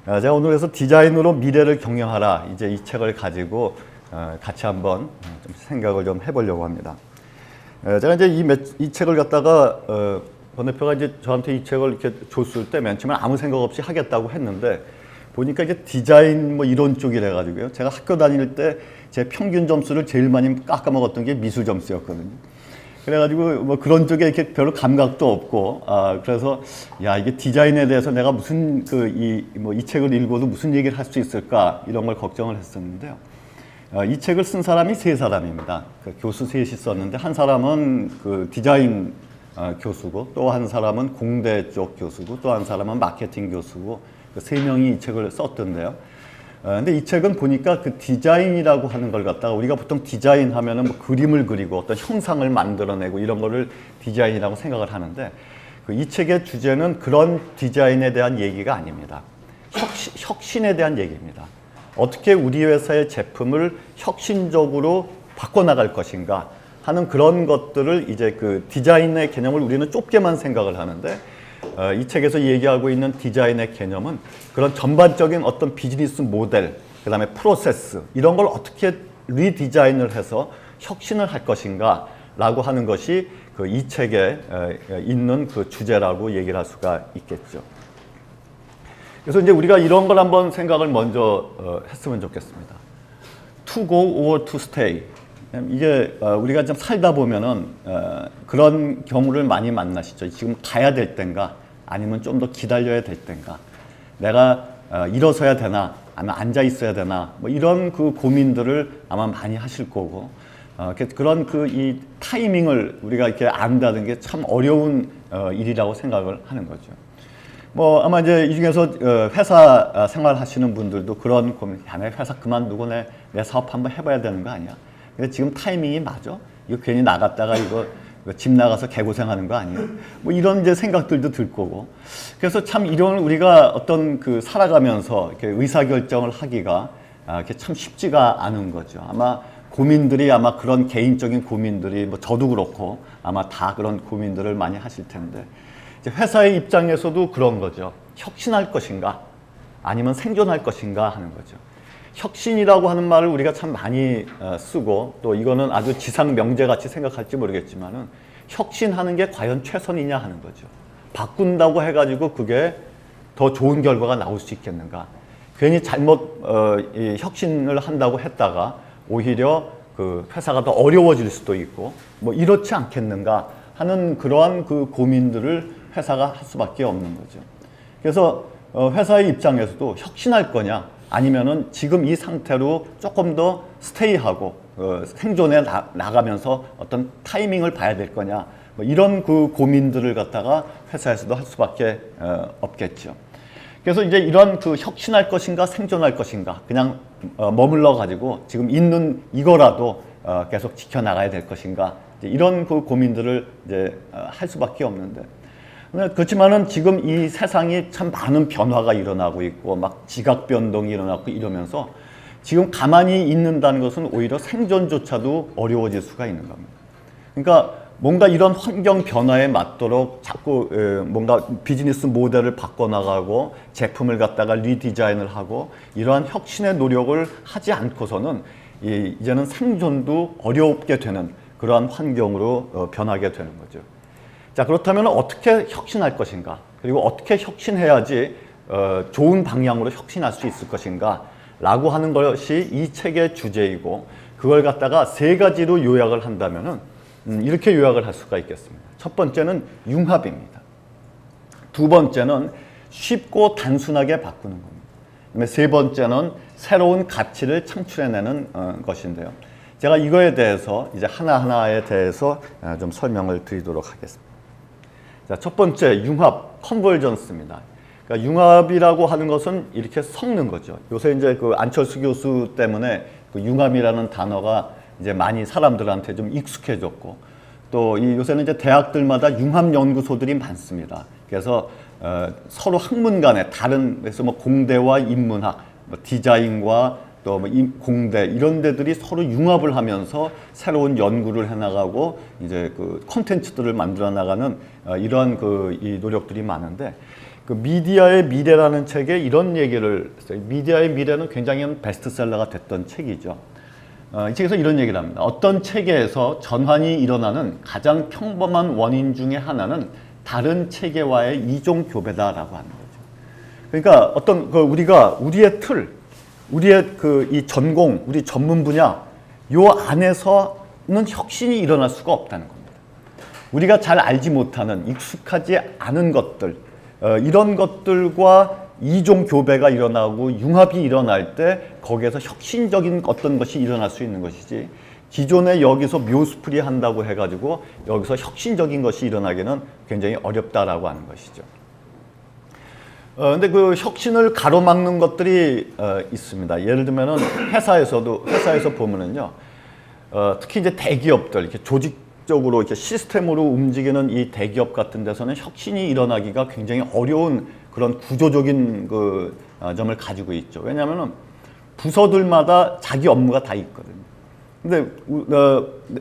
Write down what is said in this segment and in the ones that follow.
제가 오늘 그래서 디자인으로 미래를 경영하라 이제 이 책을 가지고 같이 한번 좀 생각을 좀 해보려고 합니다. 제가 이제 이 책을 갖다가 번대표가 이제 저한테 이 책을 이렇게 줬을 때 맨 처음에 아무 생각 없이 하겠다고 했는데 보니까 이제 디자인 뭐 이런 쪽이라 가지고요. 제가 학교 다닐 때 제 평균 점수를 제일 많이 깎아먹었던 게 미술 점수였거든요. 그래가지고 뭐 그런 쪽에 이렇게 별로 감각도 없고, 그래서 야, 이게 디자인에 대해서 내가 무슨 이 책을 읽어도 무슨 얘기를 할 수 있을까 이런 걸 걱정을 했었는데요. 이 책을 쓴 사람이 세 사람입니다. 그 교수 셋이 썼는데 한 사람은 그 디자인 교수고 또 한 사람은 공대 쪽 교수고 또 한 사람은 마케팅 교수고 그 세 명이 이 책을 썼던데요. 근데 이 책은 보니까 그 디자인이라고 하는 걸 갖다가 우리가 보통 디자인 하면은 뭐 그림을 그리고 어떤 형상을 만들어내고 이런 거를 디자인이라고 생각을 하는데 이 책의 주제는 그런 디자인에 대한 얘기가 아닙니다. 혁신에 대한 얘기입니다. 어떻게 우리 회사의 제품을 혁신적으로 바꿔나갈 것인가 하는 그런 것들을 이제 그 디자인의 개념을 우리는 좁게만 생각을 하는데 이 책에서 얘기하고 있는 디자인의 개념은 그런 전반적인 어떤 비즈니스 모델, 그 다음에 프로세스 이런 걸 어떻게 리디자인을 해서 혁신을 할 것인가 라고 하는 것이 그 이 책에 있는 그 주제라고 얘기를 할 수가 있겠죠. 그래서 이제 우리가 이런 걸 한번 생각을 먼저 했으면 좋겠습니다. To go or to stay. 이게 우리가 좀 살다 보면은 그런 경우를 많이 만나시죠. 지금 가야 될 땐가 아니면 좀 더 기다려야 될 땐가 내가 일어서야 되나 아니면 앉아 있어야 되나 뭐 이런 그 고민들을 아마 많이 하실 거고 그런 그 이 타이밍을 우리가 이렇게 안다는 게 참 어려운 일이라고 생각을 하는 거죠. 뭐 아마 이제 이 중에서 회사 생활하시는 분들도 그런 고민, 야, 내 회사 그만두고 내 사업 한번 해봐야 되는 거 아니야? 근데 지금 타이밍이 맞아? 이거 괜히 나갔다가 이거 집 나가서 개고생하는 거 아니야? 뭐 이런 이제 생각들도 들 거고. 그래서 참 이런 우리가 어떤 그 살아가면서 이렇게 의사결정을 하기가 이렇게 참 쉽지가 않은 거죠. 아마 고민들이 아마 그런 개인적인 고민들이 뭐 저도 그렇고 아마 다 그런 고민들을 많이 하실 텐데 이제 회사의 입장에서도 그런 거죠. 혁신할 것인가 아니면 생존할 것인가 하는 거죠. 혁신이라고 하는 말을 우리가 참 많이 쓰고 또 이거는 아주 지상 명제같이 생각할지 모르겠지만은 혁신하는 게 과연 최선이냐 하는 거죠. 바꾼다고 해가지고 그게 더 좋은 결과가 나올 수 있겠는가. 괜히 잘못 혁신을 한다고 했다가 오히려 그 회사가 더 어려워질 수도 있고 뭐 이렇지 않겠는가 하는 그러한 그 고민들을 회사가 할 수밖에 없는 거죠. 그래서 회사의 입장에서도 혁신할 거냐 아니면은 지금 이 상태로 조금 더 스테이하고 생존해 나가면서 어떤 타이밍을 봐야 될 거냐 뭐 이런 그 고민들을 갖다가 회사에서도 할 수밖에 없겠죠. 그래서 이제 이런 그 혁신할 것인가 생존할 것인가 그냥 머물러 가지고 지금 있는 이거라도 계속 지켜나가야 될 것인가 이런 그 고민들을 이제 할 수밖에 없는데 그렇지만은 지금 이 세상이 참 많은 변화가 일어나고 있고 막 지각 변동이 일어나고 이러면서 지금 가만히 있는다는 것은 오히려 생존조차도 어려워질 수가 있는 겁니다. 그러니까 뭔가 이런 환경 변화에 맞도록 자꾸 뭔가 비즈니스 모델을 바꿔나가고 제품을 갖다가 리디자인을 하고 이러한 혁신의 노력을 하지 않고서는 이제는 생존도 어렵게 되는 그러한 환경으로 변하게 되는 거죠. 자, 그렇다면 어떻게 혁신할 것인가? 그리고 어떻게 혁신해야지 좋은 방향으로 혁신할 수 있을 것인가? 라고 하는 것이 이 책의 주제이고 그걸 갖다가 세 가지로 요약을 한다면은 이렇게 요약을 할 수가 있겠습니다. 첫 번째는 융합입니다. 두 번째는 쉽고 단순하게 바꾸는 겁니다. 세 번째는 새로운 가치를 창출해내는 것인데요. 제가 이거에 대해서 이제 하나하나에 대해서 좀 설명을 드리도록 하겠습니다. 자, 첫 번째 융합, 컨버전스입니다. 그러니까 융합이라고 하는 것은 이렇게 섞는 거죠. 요새 이제 그 안철수 교수 때문에 그 융합이라는 단어가 이제 많이 사람들한테 좀 익숙해졌고 또 이 요새는 이제 대학들마다 융합 연구소들이 많습니다. 그래서 서로 학문 간에 다른 그래서 뭐 공대와 인문학, 뭐 디자인과 또 뭐 공대 이런 데들이 서로 융합을 하면서 새로운 연구를 해나가고 이제 그 콘텐츠들을 만들어 나가는 이러한 그 이 노력들이 많은데 그 미디어의 미래라는 책에 이런 얘기를 했어요. 미디어의 미래는 굉장히 베스트셀러가 됐던 책이죠. 이 책에서 이런 얘기를 합니다. 어떤 체계에서 전환이 일어나는 가장 평범한 원인 중에 하나는 다른 체계와의 이종 교배다라고 하는 거죠. 그러니까 어떤 우리가 우리의 틀, 우리의 이 전공, 우리 전문 분야 요 안에서는 혁신이 일어날 수가 없다는 겁니다. 우리가 잘 알지 못하는 익숙하지 않은 것들, 이런 것들과 이종 교배가 일어나고 융합이 일어날 때 거기에서 혁신적인 어떤 것이 일어날 수 있는 것이지, 기존에 여기서 묘스프리 한다고 해가지고 여기서 혁신적인 것이 일어나기는 굉장히 어렵다라고 하는 것이죠. 근데 그 혁신을 가로막는 것들이 있습니다. 예를 들면은 회사에서 보면은요, 특히 이제 대기업들, 이렇게 조직적으로 이렇게 시스템으로 움직이는 이 대기업 같은 데서는 혁신이 일어나기가 굉장히 어려운 그런 구조적인 점을 가지고 있죠. 왜냐하면은 부서들마다 자기 업무가 다 있거든요. 근데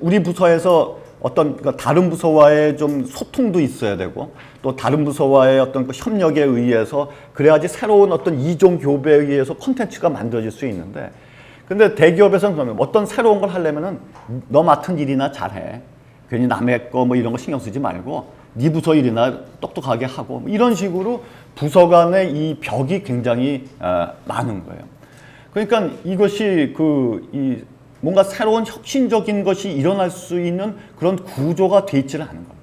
우리 부서에서 어떤 다른 부서와의 좀 소통도 있어야 되고, 또 다른 부서와의 어떤 협력에 의해서 그래야지 새로운 어떤 이종 교배에 의해서 콘텐츠가 만들어질 수 있는데, 근데 대기업에서는 그러면 어떤 새로운 걸 하려면은 너 맡은 일이나 잘해. 괜히 남의 거 뭐 이런 거 신경 쓰지 말고 네 부서 일이나 똑똑하게 하고, 이런 식으로 부서 간의 이 벽이 굉장히 많은 거예요. 그러니까 이것이 이 뭔가 새로운 혁신적인 것이 일어날 수 있는 그런 구조가 돼 있지는 않은 거예요.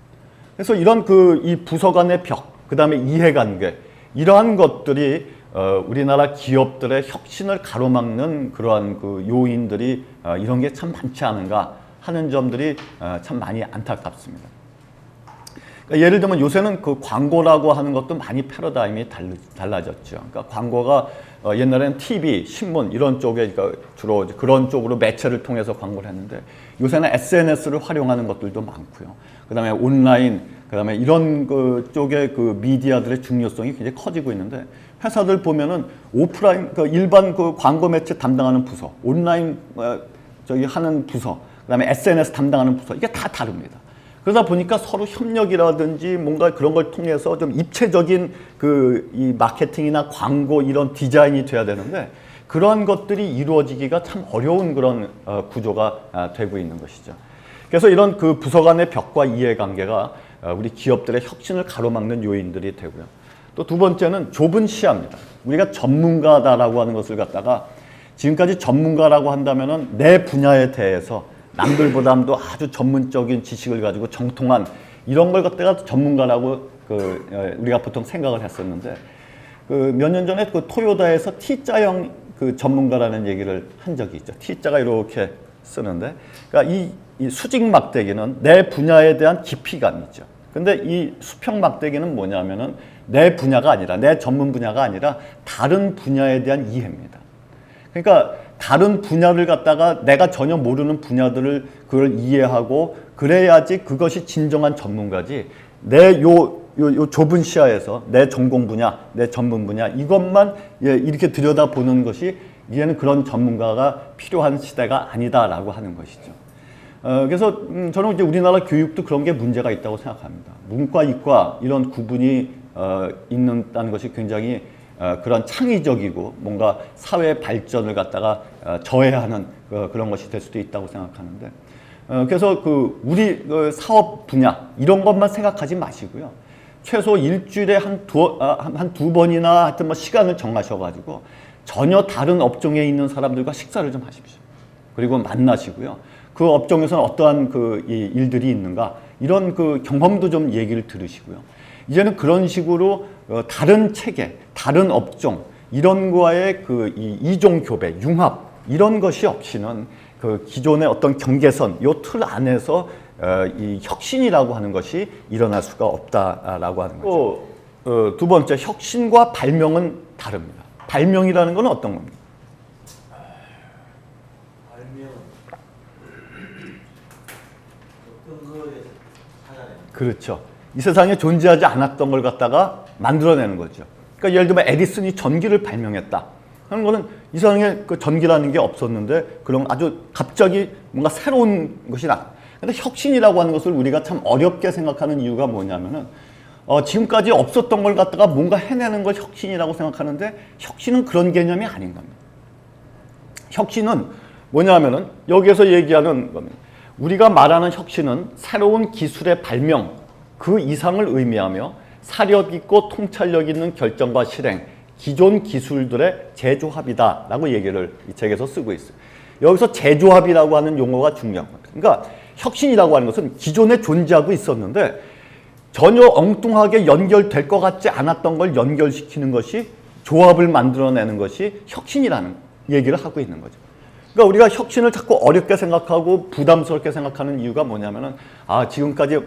그래서 이런 이 부서 간의 벽, 그 다음에 이해관계, 이러한 것들이 우리나라 기업들의 혁신을 가로막는 그러한 요인들이 이런 게 참 많지 않은가 하는 점들이 참 많이 안타깝습니다. 그러니까 예를 들면 요새는 광고라고 하는 것도 많이 패러다임이 달라졌죠. 그러니까 광고가 옛날에는 TV, 신문 이런 쪽에, 그러니까 주로 그런 쪽으로 매체를 통해서 광고를 했는데, 요새는 SNS를 활용하는 것들도 많고요. 그다음에 온라인, 그다음에 이런 쪽의 미디어들의 중요성이 굉장히 커지고 있는데, 회사들 보면은 오프라인 일반 광고 매체 담당하는 부서, 온라인 하는 부서, 그다음에 SNS 담당하는 부서, 이게 다 다릅니다. 그러다 보니까 서로 협력이라든지 뭔가 그런 걸 통해서 좀 입체적인 이 마케팅이나 광고 이런 디자인이 돼야 되는데, 그러한 것들이 이루어지기가 참 어려운 그런 구조가 되고 있는 것이죠. 그래서 이런 부서 간의 벽과 이해관계가 우리 기업들의 혁신을 가로막는 요인들이 되고요. 또 두 번째는 좁은 시야입니다. 우리가 전문가다라고 하는 것을 갖다가 지금까지 전문가라고 한다면은 내 분야에 대해서 남들보다도 아주 전문적인 지식을 가지고 정통한 이런 걸 갖다가 전문가라고 우리가 보통 생각을 했었는데, 몇 년 전에 토요타에서 T자형 전문가라는 얘기를 한 적이 있죠. T자가 이렇게 쓰는데, 그러니까 이 수직 막대기는 내 분야에 대한 깊이감이죠. 근데 이 수평 막대기는 뭐냐면은 내 분야가 아니라, 내 전문 분야가 아니라 다른 분야에 대한 이해입니다. 그러니까 다른 분야를 갖다가 내가 전혀 모르는 분야들을 그걸 이해하고 그래야지 그것이 진정한 전문가지, 내 요 좁은 시야에서 내 전공 분야, 내 전문 분야 이것만 이렇게 들여다보는 것이 이제는 그런 전문가가 필요한 시대가 아니다라고 하는 것이죠. 그래서 저는 이제 우리나라 교육도 그런 게 문제가 있다고 생각합니다. 문과, 이과 이런 구분이 있는다는 것이 굉장히 그런 창의적이고 뭔가 사회 발전을 갖다가 저해하는 그런 것이 될 수도 있다고 생각하는데, 그래서 우리 사업 분야 이런 것만 생각하지 마시고요. 최소 일주일에 한 두 번이나 하여튼 뭐 시간을 정하셔가지고 전혀 다른 업종에 있는 사람들과 식사를 좀 하십시오. 그리고 만나시고요. 그 업종에서는 어떠한 이 일들이 있는가 이런 경험도 좀 얘기를 들으시고요. 이제는 그런 식으로 다른 체계, 다른 업종 이런 거와의 이 이종 교배, 융합 이런 것이 없이는 기존의 어떤 경계선, 요 틀 안에서 이 혁신이라고 하는 것이 일어날 수가 없다라고 하는 거죠. 두 번째, 혁신과 발명은 다릅니다. 발명이라는 건 어떤 겁니까? 발명 어떤 거에서 찾아내는. 그렇죠. 이 세상에 존재하지 않았던 걸 갖다가 만들어내는 거죠. 그러니까 예를 들면 에디슨이 전기를 발명했다 하는 거는 이 세상에 전기라는 게 없었는데 그런 아주 갑자기 뭔가 새로운 것이 나. 근데 혁신이라고 하는 것을 우리가 참 어렵게 생각하는 이유가 뭐냐면은 지금까지 없었던 걸 갖다가 뭔가 해내는 걸 혁신이라고 생각하는데 혁신은 그런 개념이 아닌 겁니다. 혁신은 뭐냐면은 여기에서 얘기하는 겁니다. 우리가 말하는 혁신은 새로운 기술의 발명 그 이상을 의미하며 사력 있고 통찰력 있는 결정과 실행, 기존 기술들의 재조합이다라고 얘기를 이 책에서 쓰고 있어요. 여기서 재조합이라고 하는 용어가 중요한 겁니다. 그러니까 혁신이라고 하는 것은 기존에 존재하고 있었는데 전혀 엉뚱하게 연결될 것 같지 않았던 걸 연결시키는 것이 조합을 만들어내는 것이 혁신이라는 얘기를 하고 있는 거죠. 그러니까 우리가 혁신을 자꾸 어렵게 생각하고 부담스럽게 생각하는 이유가 뭐냐면은 지금까지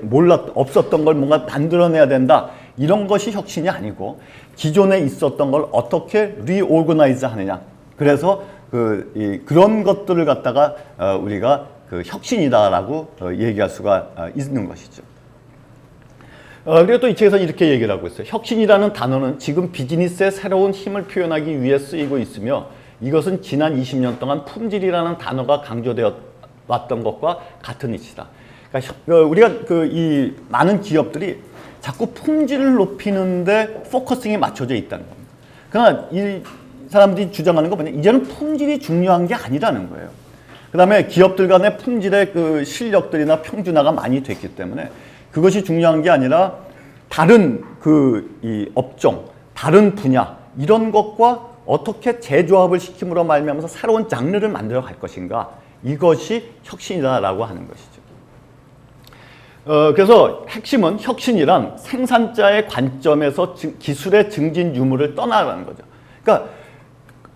없었던 걸 뭔가 만들어내야 된다 이런 것이 혁신이 아니고 기존에 있었던 걸 어떻게 리오거나이즈 하느냐. 그래서 그런 것들을 갖다가 우리가 그 혁신이다라고 얘기할 수가 있는 것이죠. 그리고 또 이 책에서 이렇게 얘기를 하고 있어요. 혁신이라는 단어는 지금 비즈니스의 새로운 힘을 표현하기 위해 쓰이고 있으며 이것은 지난 20년 동안 품질이라는 단어가 강조되어 왔던 것과 같은 이치다. 그러니까 우리가 이 많은 기업들이 자꾸 품질을 높이는데 포커싱이 맞춰져 있다는 겁니다. 그러나 이 사람들이 주장하는 거 뭐냐? 이제는 품질이 중요한 게 아니라는 거예요. 그 다음에 기업들 간의 품질의 그 실력들이나 평준화가 많이 됐기 때문에 그것이 중요한 게 아니라 다른 이 업종, 다른 분야 이런 것과 어떻게 재조합을 시킴으로 말미암아서 새로운 장르를 만들어 갈 것인가 이것이 혁신이다라고 하는 것이죠. 그래서 핵심은 혁신이란 생산자의 관점에서 기술의 증진 유무를 떠나라는 거죠. 그러니까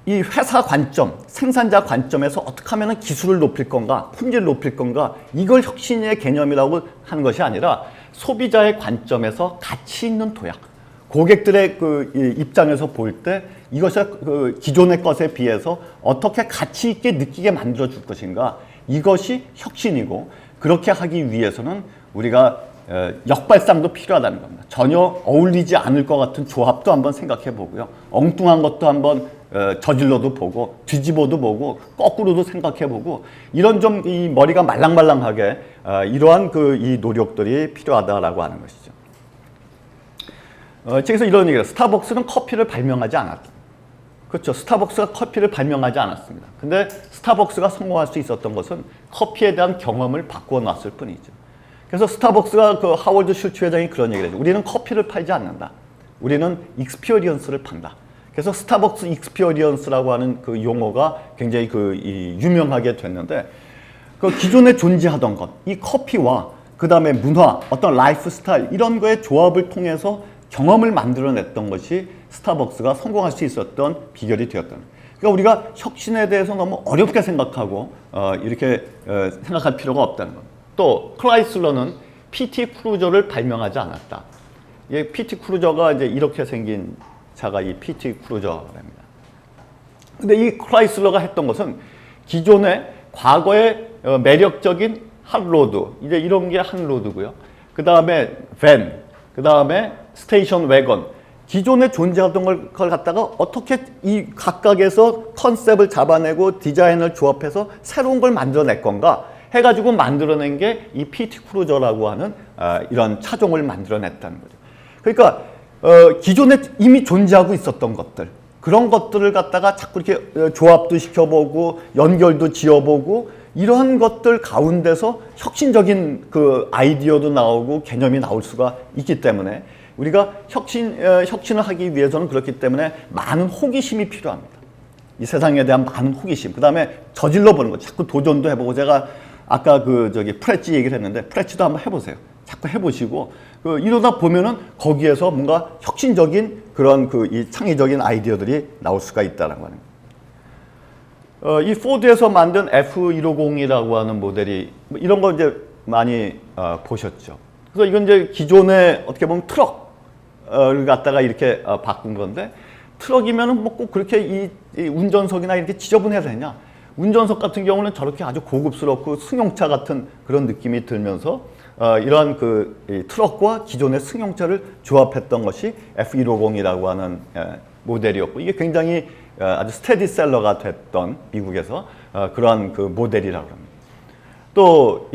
이 회사 관점, 생산자 관점에서 어떻게 하면 기술을 높일 건가, 품질을 높일 건가 이걸 혁신의 개념이라고 하는 것이 아니라 소비자의 관점에서 가치 있는 도약, 고객들의 그 입장에서 볼 때 이것이 기존의 것에 비해서 어떻게 가치 있게 느끼게 만들어 줄 것인가 이것이 혁신이고 그렇게 하기 위해서는 우리가 역발상도 필요하다는 겁니다. 전혀 어울리지 않을 것 같은 조합도 한번 생각해 보고요. 엉뚱한 것도 한번 저질러도 보고 뒤집어도 보고 거꾸로도 생각해 보고 이런 좀 이 머리가 말랑말랑하게 이러한 이 노력들이 필요하다라고 하는 것이죠. 책에서 이런 얘기를 해요. 스타벅스는 커피를 발명하지 않았다. 그렇죠. 스타벅스가 커피를 발명하지 않았습니다. 근데 스타벅스가 성공할 수 있었던 것은 커피에 대한 경험을 바꾸어 놨을 뿐이죠. 그래서 스타벅스가 그 하워드 슐츠 회장이 그런 얘기를 해요. 우리는 커피를 팔지 않는다. 우리는 익스피리언스를 판다. 그래서 스타벅스 익스피리언스라고 하는 그 용어가 굉장히 유명하게 됐는데 그 기존에 존재하던 것, 이 커피와 그 다음에 문화, 어떤 라이프 스타일 이런 거의 조합을 통해서 경험을 만들어냈던 것이 스타벅스가 성공할 수 있었던 비결이 되었던 거예요. 그러니까 우리가 혁신에 대해서 너무 어렵게 생각하고 이렇게 생각할 필요가 없다는 겁니다. 또 크라이슬러는 PT 크루저를 발명하지 않았다. 이 PT 크루저가 이제 이렇게 생긴 차가 이 PT 크루저랍니다. 근데 이 크라이슬러가 했던 것은 기존의 과거의 매력적인 핫로드, 이제 이런 게 핫로드고요. 그 다음에 밴, 그 다음에 스테이션 wä건, 기존에 존재하던 걸 갖다가 어떻게 이 각각에서 컨셉을 잡아내고 디자인을 조합해서 새로운 걸 만들어낼 건가 해가지고 만들어낸 게 이 PT 크루저라고 하는 이런 차종을 만들어냈다는 거죠. 그러니까 기존에 이미 존재하고 있었던 것들, 그런 것들을 갖다가 자꾸 이렇게 조합도 시켜보고 연결도 지어보고 이러한 것들 가운데서 혁신적인 그 아이디어도 나오고 개념이 나올 수가 있기 때문에 우리가 혁신을 하기 위해서는 그렇기 때문에 많은 호기심이 필요합니다. 이 세상에 대한 많은 호기심. 그 다음에 저질러 보는 거, 자꾸 도전도 해보고 제가 아까 프레치 얘기를 했는데 프레치도 한번 해보세요. 자꾸 해보시고 이러다 보면은 거기에서 뭔가 혁신적인 그런 이 창의적인 아이디어들이 나올 수가 있다는 거예요. 이 포드에서 만든 F150이라고 하는 모델이 이런 거 이제 많이 보셨죠. 그래서 이건 이제 기존의 어떻게 보면 트럭을 갖다가 이렇게 바꾼 건데 트럭이면은 뭐 꼭 그렇게 이 운전석이나 이렇게 지저분해야 되냐? 운전석 같은 경우는 저렇게 아주 고급스럽고 승용차 같은 그런 느낌이 들면서 이러한 이 트럭과 기존의 승용차를 조합했던 것이 F150이라고 하는 모델이었고 이게 굉장히 아주 스테디셀러가 됐던 미국에서 그러한 그 모델이라고 합니다. 또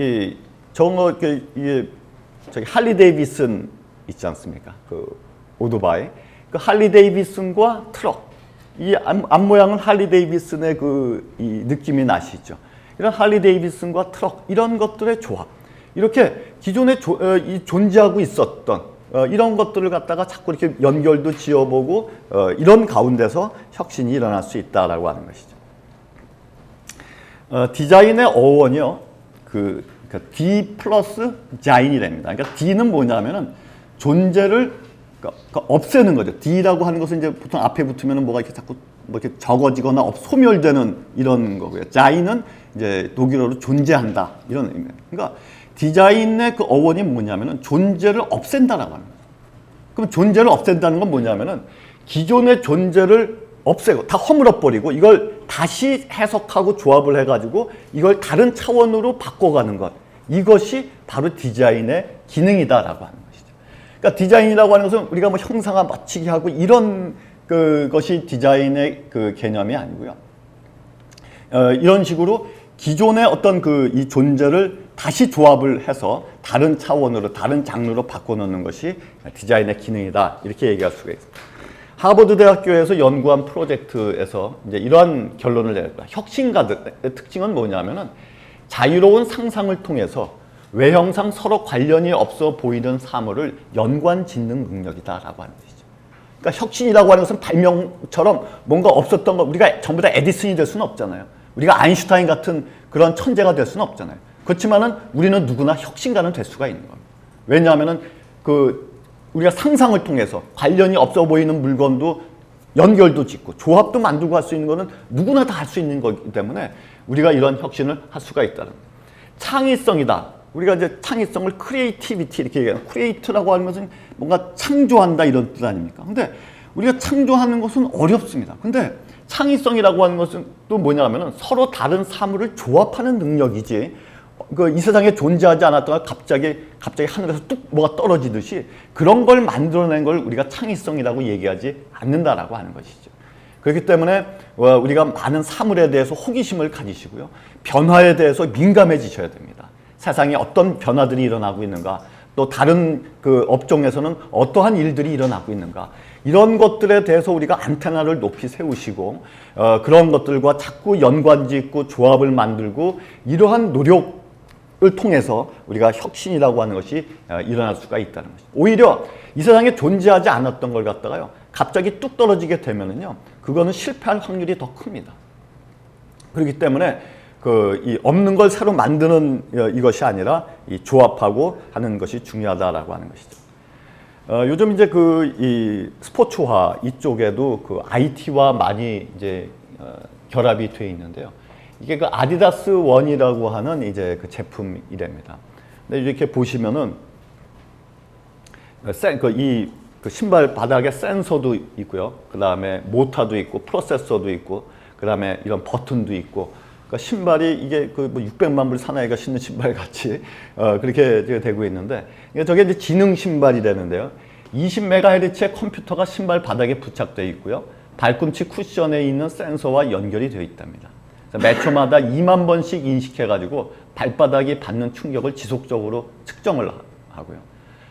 저기 할리 데이비슨 있지 않습니까? 그 오토바이, 그 할리 데이비슨과 트럭, 이 앞모양은 할리 데이비슨의 이 느낌이 나시죠? 이런 할리 데이비슨과 트럭 이런 것들의 조합, 이렇게 기존에 존재하고 있었던 이런 것들을 갖다가 자꾸 이렇게 연결도 지어보고 이런 가운데서 혁신이 일어날 수 있다라고 하는 것이죠. 디자인의 어원이요, D 플러스 자인이랍니다. 그러니까 D는 뭐냐면은 존재를 없애는 거죠. D라고 하는 것은 이제 보통 앞에 붙으면 뭐가 이렇게 자꾸 뭐 이렇게 적어지거나 소멸되는 이런 거고요. 자인은 이제 독일어로 존재한다 이런 의미입니다. 그러니까 디자인의 그 어원이 뭐냐면은 존재를 없앤다라고 하는 거죠. 그럼 존재를 없앤다는 건 뭐냐면은 기존의 존재를 없애고 다 허물어 버리고 이걸 다시 해석하고 조합을 해가지고 이걸 다른 차원으로 바꿔가는 것, 이것이 바로 디자인의 기능이다라고 하는 것이죠. 그러니까 디자인이라고 하는 것은 우리가 뭐 형상화 맞추기 하고 이런 것이 디자인의 그 개념이 아니고요. 이런 식으로 기존의 어떤 이 존재를 다시 조합을 해서 다른 차원으로, 다른 장르로 바꿔놓는 것이 디자인의 기능이다, 이렇게 얘기할 수가 있습니다. 하버드 대학교에서 연구한 프로젝트에서 이제 이러한 결론을 내렸다. 혁신가들의 특징은 뭐냐면은 자유로운 상상을 통해서 외형상 서로 관련이 없어 보이는 사물을 연관 짓는 능력이다라고 하는 것이죠. 그러니까 혁신이라고 하는 것은 발명처럼 뭔가 없었던 거, 우리가 전부 다 에디슨이 될 수는 없잖아요. 우리가 아인슈타인 같은 그런 천재가 될 수는 없잖아요. 그렇지만은 우리는 누구나 혁신가는 될 수가 있는 겁니다. 왜냐하면은 우리가 상상을 통해서 관련이 없어 보이는 물건도 연결도 짓고 조합도 만들고 할 수 있는 거는 누구나 다 할 수 있는 거기 때문에 우리가 이런 혁신을 할 수가 있다는 거예요. 창의성이다. 우리가 이제 창의성을 크리에이티비티 이렇게 얘기해요. 크리에이트라고 하는 것은 뭔가 창조한다 이런 뜻 아닙니까? 근데 우리가 창조하는 것은 어렵습니다. 근데 창의성이라고 하는 것은 또 뭐냐면은 서로 다른 사물을 조합하는 능력이지, 이 세상에 존재하지 않았다가 갑자기 하늘에서 뚝 뭐가 떨어지듯이 그런 걸 만들어낸 걸 우리가 창의성이라고 얘기하지 않는다라고 하는 것이죠. 그렇기 때문에 우리가 많은 사물에 대해서 호기심을 가지시고요. 변화에 대해서 민감해지셔야 됩니다. 세상에 어떤 변화들이 일어나고 있는가, 또 다른 업종에서는 어떠한 일들이 일어나고 있는가, 이런 것들에 대해서 우리가 안테나를 높이 세우시고 그런 것들과 자꾸 연관짓고 조합을 만들고 이러한 노력을 통해서 우리가 혁신이라고 하는 것이 일어날 수가 있다는 것이죠. 오히려 이 세상에 존재하지 않았던 걸 갖다가요, 갑자기 뚝 떨어지게 되면은요, 그거는 실패할 확률이 더 큽니다. 그렇기 때문에 이 없는 걸 새로 만드는 이것이 아니라 이 조합하고 하는 것이 중요하다라고 하는 것이죠. 요즘 이제 이 스포츠화 이쪽에도 IT와 많이 이제 결합이 되어 있는데요. 이게 아디다스 원이라고 하는 이제 제품이랍니다. 근데 이렇게 보시면은 이 신발 바닥에 센서도 있고요. 그 다음에 모터도 있고 프로세서도 있고, 그 다음에 이런 버튼도 있고. 그러니까 신발이 이게 600만 불 사나이가 신는 신발 같이 그렇게 되고 있는데, 저게 이제 지능 신발이 되는데요. 20MHz의 컴퓨터가 신발 바닥에 부착되어 있고요. 발꿈치 쿠션에 있는 센서와 연결이 되어 있답니다. 매 초마다 2만 번씩 인식해가지고 발바닥이 받는 충격을 지속적으로 측정을 하고요.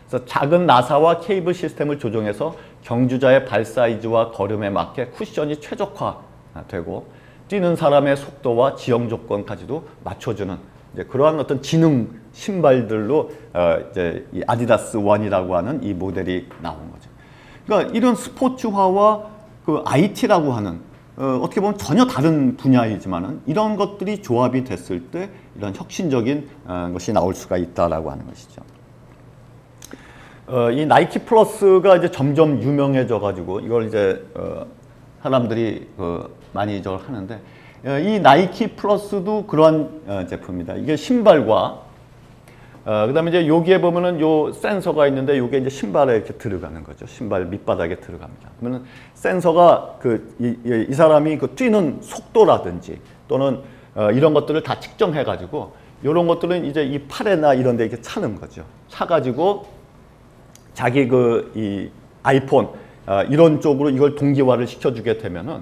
그래서 작은 나사와 케이블 시스템을 조정해서 경주자의 발 사이즈와 걸음에 맞게 쿠션이 최적화되고 뛰는 사람의 속도와 지형 조건까지도 맞춰주는 그러한 어떤 지능 신발들로 이제 이 아디다스 원이라고 하는 이 모델이 나온 거죠. 그러니까 이런 스포츠화와 IT라고 하는 어떻게 보면 전혀 다른 분야이지만은 이런 것들이 조합이 됐을 때 이런 혁신적인 것이 나올 수가 있다라고 하는 것이죠. 이 나이키 플러스가 이제 점점 유명해져 가지고 이걸 이제 사람들이 많이 저걸 하는데, 이 나이키 플러스도 그러한 제품입니다. 이게 신발과 그다음에 이제 여기에 보면은 요 센서가 있는데 요게 이제 신발에 이렇게 들어가는 거죠. 신발 밑바닥에 들어갑니다. 그러면 센서가 이 사람이 뛰는 속도라든지 또는 이런 것들을 다 측정해 가지고 이런 것들은 이제 이 팔에나 이런 데 이렇게 차는 거죠. 차 가지고 자기 이 아이폰 이런 쪽으로 이걸 동기화를 시켜주게 되면은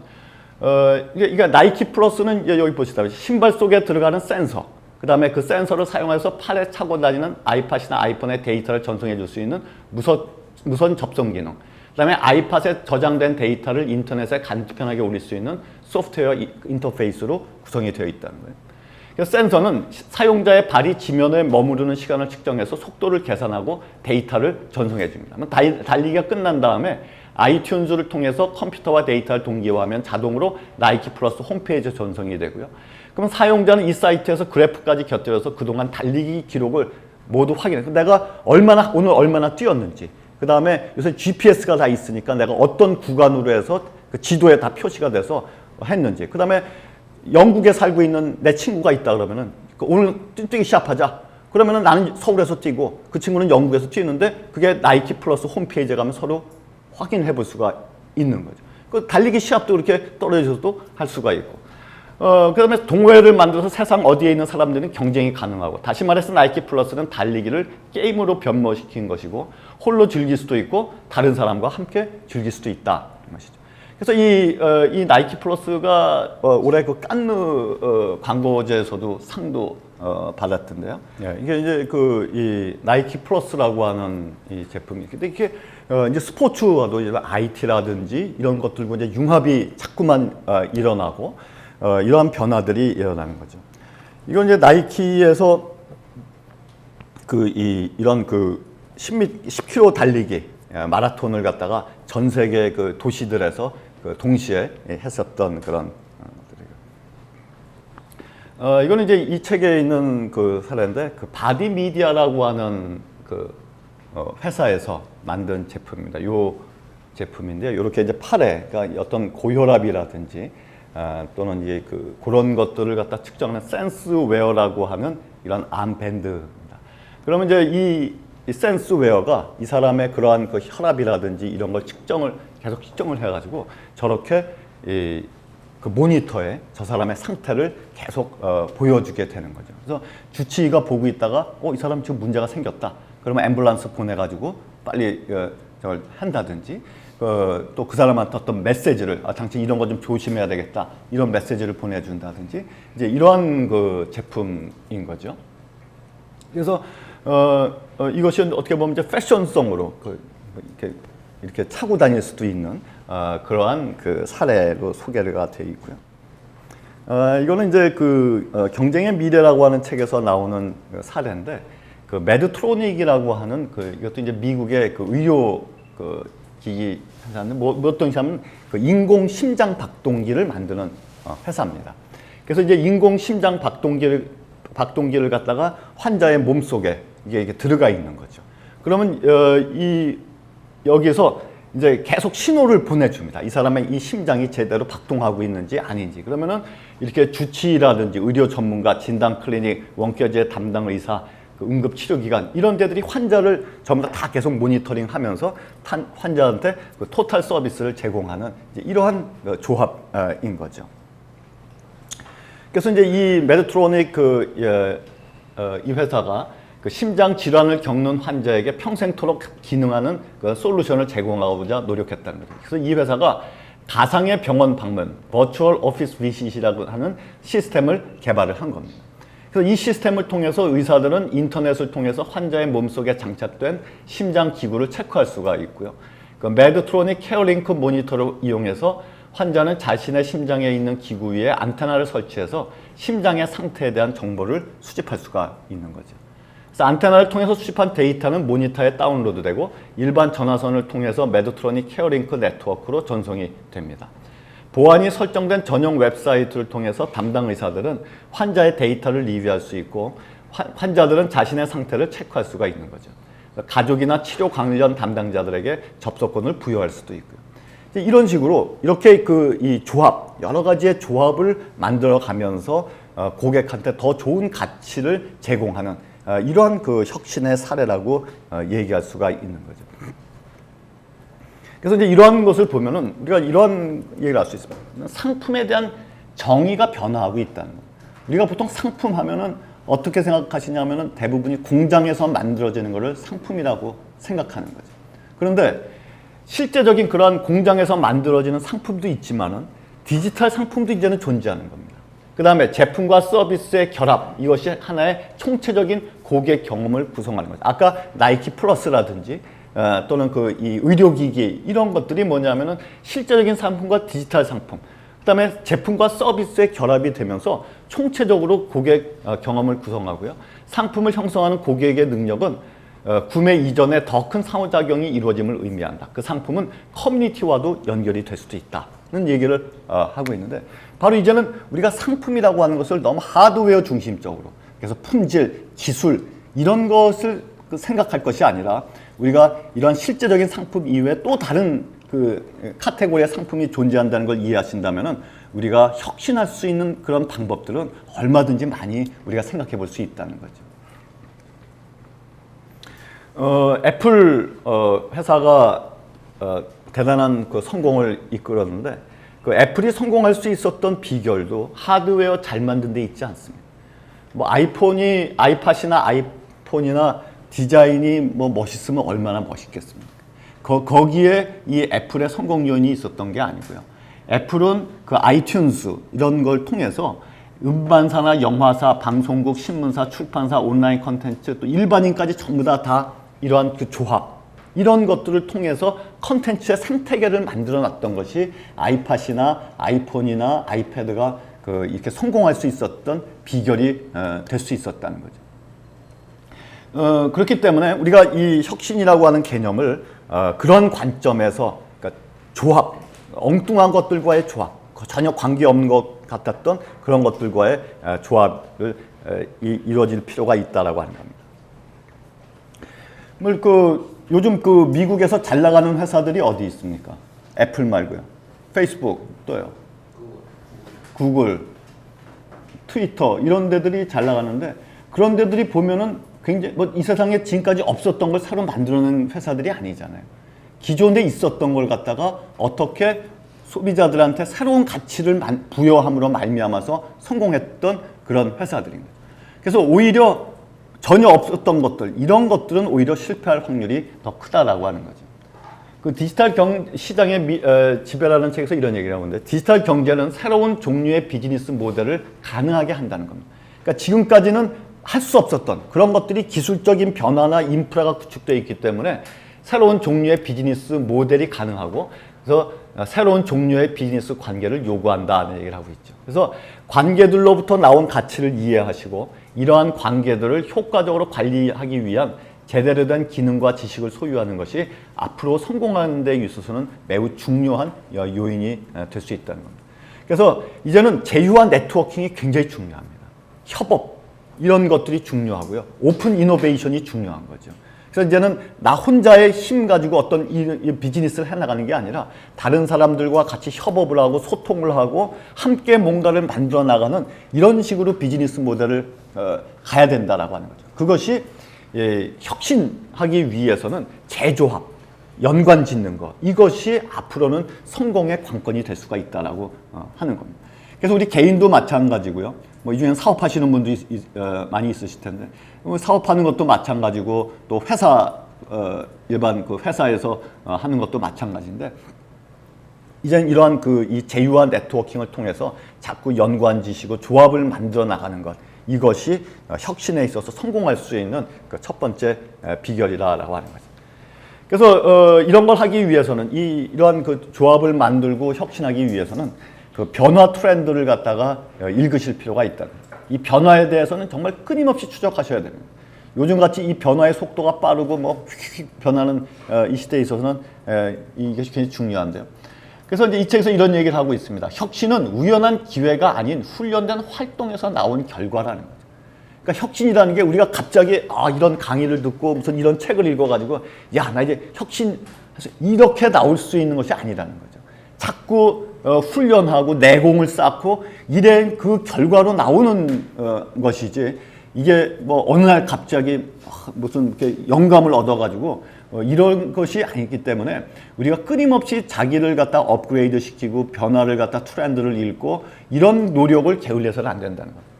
이게 나이키 플러스는 여기 보시다시피 신발 속에 들어가는 센서, 그 다음에 그 센서를 사용해서 팔에 차고 다니는 아이팟이나 아이폰의 데이터를 전송해 줄 수 있는 무선 무선 접속 기능, 그다음에 아이팟에 저장된 데이터를 인터넷에 간편하게 올릴 수 있는 소프트웨어 인터페이스로 구성이 되어 있다는 거예요. 그래서 센서는 사용자의 발이 지면에 머무르는 시간을 측정해서 속도를 계산하고 데이터를 전송해 줍니다. 달리기가 끝난 다음에 아이튠즈를 통해서 컴퓨터와 데이터를 동기화하면 자동으로 나이키 플러스 홈페이지에 전송이 되고요. 그럼 사용자는 이 사이트에서 그래프까지 곁들여서 그동안 달리기 기록을 모두 확인해요. 내가 오늘 얼마나 뛰었는지, 그 다음에 요새 GPS가 다 있으니까 내가 어떤 구간으로 해서 그 지도에 다 표시가 돼서 했는지, 그 다음에 영국에 살고 있는 내 친구가 있다 그러면은 오늘 뛰기 시합하자. 그러면은 나는 서울에서 뛰고 그 친구는 영국에서 뛰는데 그게 나이키 플러스 홈페이지에 가면 서로 확인해 볼 수가 있는 거죠. 그 달리기 시합도 그렇게 떨어져서도 할 수가 있고. 그다음에 동호회를 만들어서 세상 어디에 있는 사람들은 경쟁이 가능하고, 다시 말해서 나이키 플러스는 달리기를 게임으로 변모시킨 것이고 홀로 즐길 수도 있고 다른 사람과 함께 즐길 수도 있다 이 것이죠. 그래서 이 나이키 플러스가 올해 그 깐느 광고제에서도 상도 받았던데요. 예, 이게 이제 이 나이키 플러스라고 하는 이 제품이, 근데 이게 이제 스포츠와도 이제 IT라든지 이런 것들과 이제 융합이 자꾸만 일어나고 이러한 변화들이 일어나는 거죠. 이건 이제 나이키에서 이런 10km 달리기 마라톤을 갖다가 전 세계 그 도시들에서 동시에 했었던 그런 것들이에요. 이거는 이제 이 책에 있는 그 사례인데, 그 바디 미디어라고 하는 그 회사에서 만든 제품입니다. 요 제품인데요. 이렇게 이제 팔에, 그러니까 어떤 고혈압이라든지 또는 이제 그런 것들을 갖다 측정하는 센스웨어라고 하는 이런 암밴드입니다. 그러면 이제 이 센스웨어가 이 사람의 그러한 그 혈압이라든지 이런 걸 계속 측정을 해가지고 저렇게 그 모니터에 저 사람의 상태를 계속 보여주게 되는 거죠. 그래서 주치의가 보고 있다가 이 사람 지금 문제가 생겼다. 그러면 앰뷸런스 보내가지고 빨리 저걸 한다든지, 또 그 사람한테 어떤 메시지를 당신 이런 거 좀 조심해야 되겠다, 이런 메시지를 보내준다든지, 이제 이러한 그 제품인 거죠. 그래서 이것이 어떻게 보면 이제 패션성으로 이렇게 차고 다닐 수도 있는 그러한 그 사례로 소개가 되어 있고요. 이거는 이제 경쟁의 미래라고 하는 책에서 나오는 사례인데, 그 메드트로닉이라고 하는 이것도 이제 미국의 그 의료 기기 회사는 어떤 회사는 그 인공 심장 박동기를 만드는 회사입니다. 그래서 이제 인공 심장 박동기를 갖다가 환자의 몸 속에 이게 들어가 있는 거죠. 그러면 여기서 이제 계속 신호를 보내줍니다. 이 사람의 이 심장이 제대로 박동하고 있는지 아닌지. 그러면은 이렇게 주치의라든지 의료 전문가, 진단 클리닉, 원격제 담당 의사, 응급치료기관 이런 데들이 환자를 전부 다 계속 모니터링하면서 환자한테 그 토탈 서비스를 제공하는 이러한 조합인 거죠. 그래서 이제 이 메드트로닉 이 회사가 그 심장 질환을 겪는 환자에게 평생토록 기능하는 그 솔루션을 제공하고자 노력했다는 거죠. 그래서 이 회사가 가상의 병원 방문, 버추얼 오피스 비짓이라고 하는 시스템을 개발을 한 겁니다. 그래서 이 시스템을 통해서 의사들은 인터넷을 통해서 환자의 몸속에 장착된 심장 기구를 체크할 수가 있고요. 그 메드트로닉 케어링크 모니터를 이용해서 환자는 자신의 심장에 있는 기구 위에 안테나를 설치해서 심장의 상태에 대한 정보를 수집할 수가 있는 거죠. 그래서 안테나를 통해서 수집한 데이터는 모니터에 다운로드되고 일반 전화선을 통해서 메드트로닉 케어링크 네트워크로 전송이 됩니다. 보안이 설정된 전용 웹사이트를 통해서 담당 의사들은 환자의 데이터를 리뷰할 수 있고 환자들은 자신의 상태를 체크할 수가 있는 거죠. 가족이나 치료 관련 담당자들에게 접속권을 부여할 수도 있고요. 이런 식으로 이렇게 이 조합, 여러 가지의 조합을 만들어 가면서 고객한테 더 좋은 가치를 제공하는 이러한 그 혁신의 사례라고 얘기할 수가 있는 거죠. 그래서 이제 이러한 것을 보면은 우리가 이러한 얘기를 할 수 있습니다. 상품에 대한 정의가 변화하고 있다는 거. 우리가 보통 상품 하면은 어떻게 생각하시냐면은 대부분이 공장에서 만들어지는 것을 상품이라고 생각하는 거죠. 그런데 실제적인 그러한 공장에서 만들어지는 상품도 있지만은 디지털 상품도 이제는 존재하는 겁니다. 그 다음에 제품과 서비스의 결합, 이것이 하나의 총체적인 고객 경험을 구성하는 거죠. 아까 나이키 플러스라든지 또는 그 이 의료기기 이런 것들이 뭐냐면은 실제적인 상품과 디지털 상품, 그다음에 제품과 서비스의 결합이 되면서 총체적으로 고객 경험을 구성하고요. 상품을 형성하는 고객의 능력은 구매 이전에 더 큰 상호작용이 이루어짐을 의미한다. 그 상품은 커뮤니티와도 연결이 될 수도 있다는 얘기를 하고 있는데, 바로 이제는 우리가 상품이라고 하는 것을 너무 하드웨어 중심적으로, 그래서 품질, 기술 이런 것을 생각할 것이 아니라 우리가 이런 실제적인 상품 이외에 또 다른 그 카테고리의 상품이 존재한다는 걸 이해하신다면은 우리가 혁신할 수 있는 그런 방법들은 얼마든지 많이 우리가 생각해 볼 수 있다는 거죠. 애플 회사가 대단한 그 성공을 이끌었는데, 그 애플이 성공할 수 있었던 비결도 하드웨어 잘 만든 데 있지 않습니다. 뭐 아이팟이나 아이폰이나 디자인이 뭐 멋있으면 얼마나 멋있겠습니까? 거기에 이 애플의 성공 요인이 있었던 게 아니고요. 애플은 그 아이튠즈 이런 걸 통해서 음반사나 영화사, 방송국, 신문사, 출판사, 온라인 컨텐츠 또 일반인까지 전부 다 이러한 그 조합 이런 것들을 통해서 컨텐츠의 생태계를 만들어 놨던 것이 아이팟이나 아이폰이나 아이패드가 그 이렇게 성공할 수 있었던 비결이 될 수 있었다는 거죠. 그렇기 때문에 우리가 이 혁신이라고 하는 개념을 그런 관점에서, 그러니까 조합, 엉뚱한 것들과의 조합, 전혀 관계없는 것 같았던 그런 것들과의 조합을 이루어질 필요가 있다라고 하는 겁니다. 요즘 그 미국에서 잘 나가는 회사들이 어디 있습니까? 애플 말고요. 페이스북 또요. 구글, 트위터 이런 데들이 잘 나가는데, 그런 데들이 보면은 굉장히 뭐 이 세상에 지금까지 없었던 걸 새로 만들어낸 회사들이 아니잖아요. 기존에 있었던 걸 갖다가 어떻게 소비자들한테 새로운 가치를 부여함으로 말미암아서 성공했던 그런 회사들입니다. 그래서 오히려 전혀 없었던 것들, 이런 것들은 오히려 실패할 확률이 더 크다라고 하는 거죠. 그 디지털 시장의 지배라는 책에서 이런 얘기를 하고 있는데, 디지털 경제는 새로운 종류의 비즈니스 모델을 가능하게 한다는 겁니다. 그러니까 지금까지는 할 수 없었던 그런 것들이 기술적인 변화나 인프라가 구축되어 있기 때문에 새로운 종류의 비즈니스 모델이 가능하고, 그래서 새로운 종류의 비즈니스 관계를 요구한다는 얘기를 하고 있죠. 그래서 관계들로부터 나온 가치를 이해하시고 이러한 관계들을 효과적으로 관리하기 위한 제대로 된 기능과 지식을 소유하는 것이 앞으로 성공하는 데 있어서는 매우 중요한 요인이 될 수 있다는 겁니다. 그래서 이제는 제휴와 네트워킹이 굉장히 중요합니다. 협업 이런 것들이 중요하고요. 오픈 이노베이션이 중요한 거죠. 그래서 이제는 나 혼자의 힘 가지고 어떤 이 비즈니스를 해나가는 게 아니라 다른 사람들과 같이 협업을 하고 소통을 하고 함께 뭔가를 만들어 나가는 이런 식으로 비즈니스 모델을 가야 된다라고 하는 거죠. 그것이 혁신하기 위해서는 재조합, 연관 짓는 것, 이것이 앞으로는 성공의 관건이 될 수가 있다라고 하는 겁니다. 그래서 우리 개인도 마찬가지고요. 뭐 이 중에 사업하시는 분도 많이 있으실 텐데, 사업하는 것도 마찬가지고 또 회사 일반 그 회사에서 하는 것도 마찬가지인데, 이제는 이러한 그 이 제휴와 네트워킹을 통해서 자꾸 연관지시고 조합을 만들어 나가는 것, 이것이 혁신에 있어서 성공할 수 있는 그 첫 번째 비결이라고 하는 거죠. 그래서 이런 걸 하기 위해서는 이러한 그 조합을 만들고 혁신하기 위해서는 그 변화 트렌드를 갖다가 읽으실 필요가 있다. 이 변화에 대해서는 정말 끊임없이 추적하셔야 됩니다. 요즘같이 이 변화의 속도가 빠르고 뭐 휙휙 변하는 이 시대에 있어서는 이것이 굉장히 중요한데요. 그래서 이제 이 책에서 이런 얘기를 하고 있습니다. 혁신은 우연한 기회가 아닌 훈련된 활동에서 나온 결과라는 거죠. 그러니까 혁신이라는 게 우리가 갑자기 이런 강의를 듣고 무슨 이런 책을 읽어가지고 야, 나 이제 혁신해서 이렇게 나올 수 있는 것이 아니라는 거죠. 자꾸 훈련하고 내공을 쌓고 이래 그 결과로 나오는 것이지, 이게 뭐 어느 날 갑자기 무슨 이렇게 영감을 얻어가지고 이런 것이 아니기 때문에 우리가 끊임없이 자기를 갖다 업그레이드 시키고 변화를 갖다 트렌드를 읽고 이런 노력을 게을려서는 안 된다는 겁니다.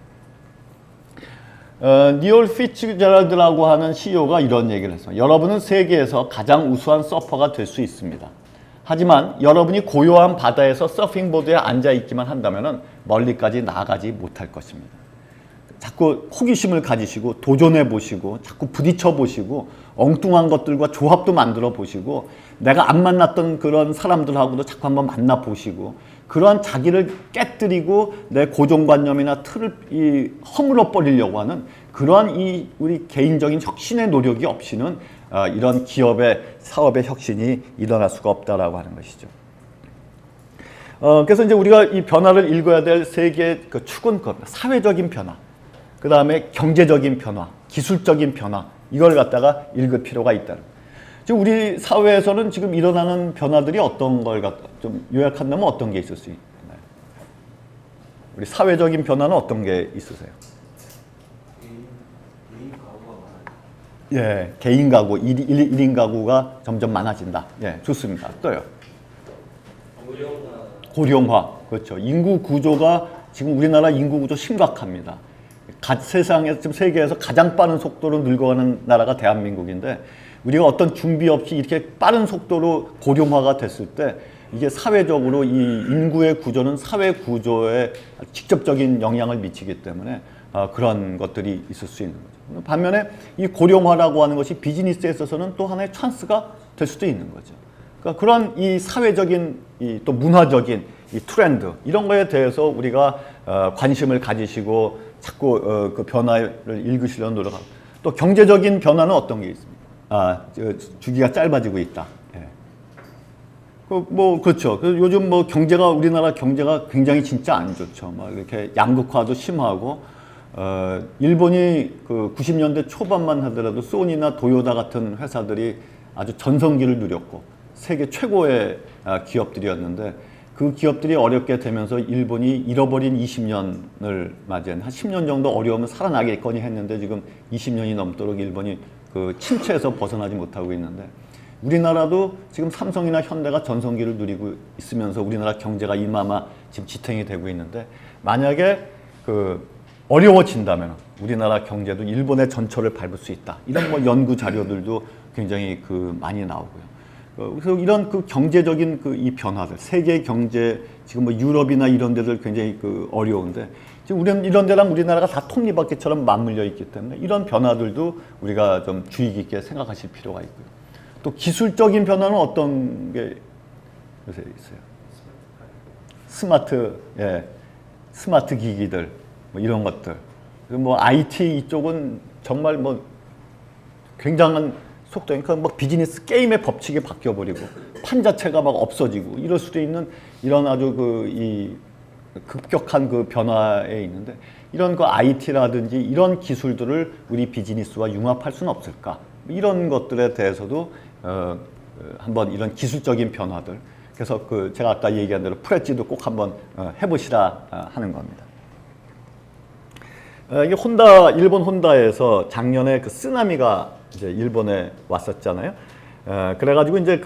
니얼 피츠제럴드라고 하는 CEO가 이런 얘기를 했어요. 여러분은 세계에서 가장 우수한 서퍼가 될 수 있습니다. 하지만 여러분이 고요한 바다에서 서핑보드에 앉아있기만 한다면 멀리까지 나아가지 못할 것입니다. 자꾸 호기심을 가지시고 도전해 보시고 자꾸 부딪혀 보시고 엉뚱한 것들과 조합도 만들어 보시고 내가 안 만났던 그런 사람들하고도 자꾸 한번 만나 보시고 그러한 자기를 깨뜨리고 내 고정관념이나 틀을 허물어 버리려고 하는 그러한 우리 개인적인 혁신의 노력이 없이는 이런 기업의 사업의 혁신이 일어날 수가 없다라고 하는 것이죠. 그래서 이제 우리가 이 변화를 읽어야 될 세 개의 그 축은 겁니다. 사회적인 변화, 그 다음에 경제적인 변화, 기술적인 변화, 이걸 갖다가 읽을 필요가 있다는 거예요. 지금 우리 사회에서는 지금 일어나는 변화들이 어떤 걸 갖다 좀 요약한다면 어떤 게 있을 수 있나요? 우리 사회적인 변화는 어떤 게 있으세요? 개인 가구가 많아요. 예, 개인 가구, 1인 가구가 점점 많아진다. 예, 좋습니다. 또요. 고령화. 그렇죠. 인구 구조가 지금 우리나라 인구 구조 심각합니다. 세상에서 지금 세계에서 가장 빠른 속도로 늙어가는 나라가 대한민국인데 우리가 어떤 준비 없이 이렇게 빠른 속도로 고령화가 됐을 때 이게 사회적으로 이 인구의 구조는 사회 구조에 직접적인 영향을 미치기 때문에 그런 것들이 있을 수 있는 거죠. 반면에 이 고령화라고 하는 것이 비즈니스에 있어서는 또 하나의 찬스가 될 수도 있는 거죠. 그러니까 그런 이 사회적인 또 문화적인 이 트렌드 이런 거에 대해서 우리가 관심을 가지시고 자꾸 그 변화를 읽으시려는 노력하고 또 경제적인 변화는 어떤 게 있습니까? 주기가 짧아지고 있다. 예. 그렇죠. 요즘 경제가 우리나라 경제가 굉장히 진짜 안 좋죠. 막 이렇게 양극화도 심하고 일본이 그 90년대 초반만 하더라도 소니나 도요타 같은 회사들이 아주 전성기를 누렸고 세계 최고의 기업들이었는데 그 기업들이 어렵게 되면서 일본이 잃어버린 20년을 맞이한 한 10년 정도 어려우면 살아나겠거니 했는데 지금 20년이 넘도록 일본이 그 침체에서 벗어나지 못하고 있는데 우리나라도 지금 삼성이나 현대가 전성기를 누리고 있으면서 우리나라 경제가 이마마 지금 지탱이 되고 있는데 만약에 그 어려워진다면 우리나라 경제도 일본의 전철을 밟을 수 있다. 이런 연구 자료들도 굉장히 많이 나오고요. 그래서 이런 경제적인 이 변화들, 세계 경제, 지금 유럽이나 이런 데들 굉장히 어려운데, 지금 이런 데랑 우리나라가 다 톱니바퀴처럼 맞물려 있기 때문에 이런 변화들도 우리가 좀 주의 깊게 생각하실 필요가 있고요. 또 기술적인 변화는 어떤 게 요새 있어요? 스마트 기기들, 이런 것들. IT 이쪽은 정말 굉장한 속도니까 비즈니스 게임의 법칙이 바뀌어버리고 판 자체가 없어지고 이럴 수도 있는 이런 아주 이 급격한 변화에 있는데 이런 IT라든지 이런 기술들을 우리 비즈니스와 융합할 수는 없을까? 이런 것들에 대해서도 한번 이런 기술적인 변화들 그래서 제가 아까 얘기한 대로 프레지도 꼭 한번 해보시라 하는 겁니다. 이게 일본 혼다에서 작년에 쓰나미가 이제 일본에 왔었잖아요. 그래가지고 이제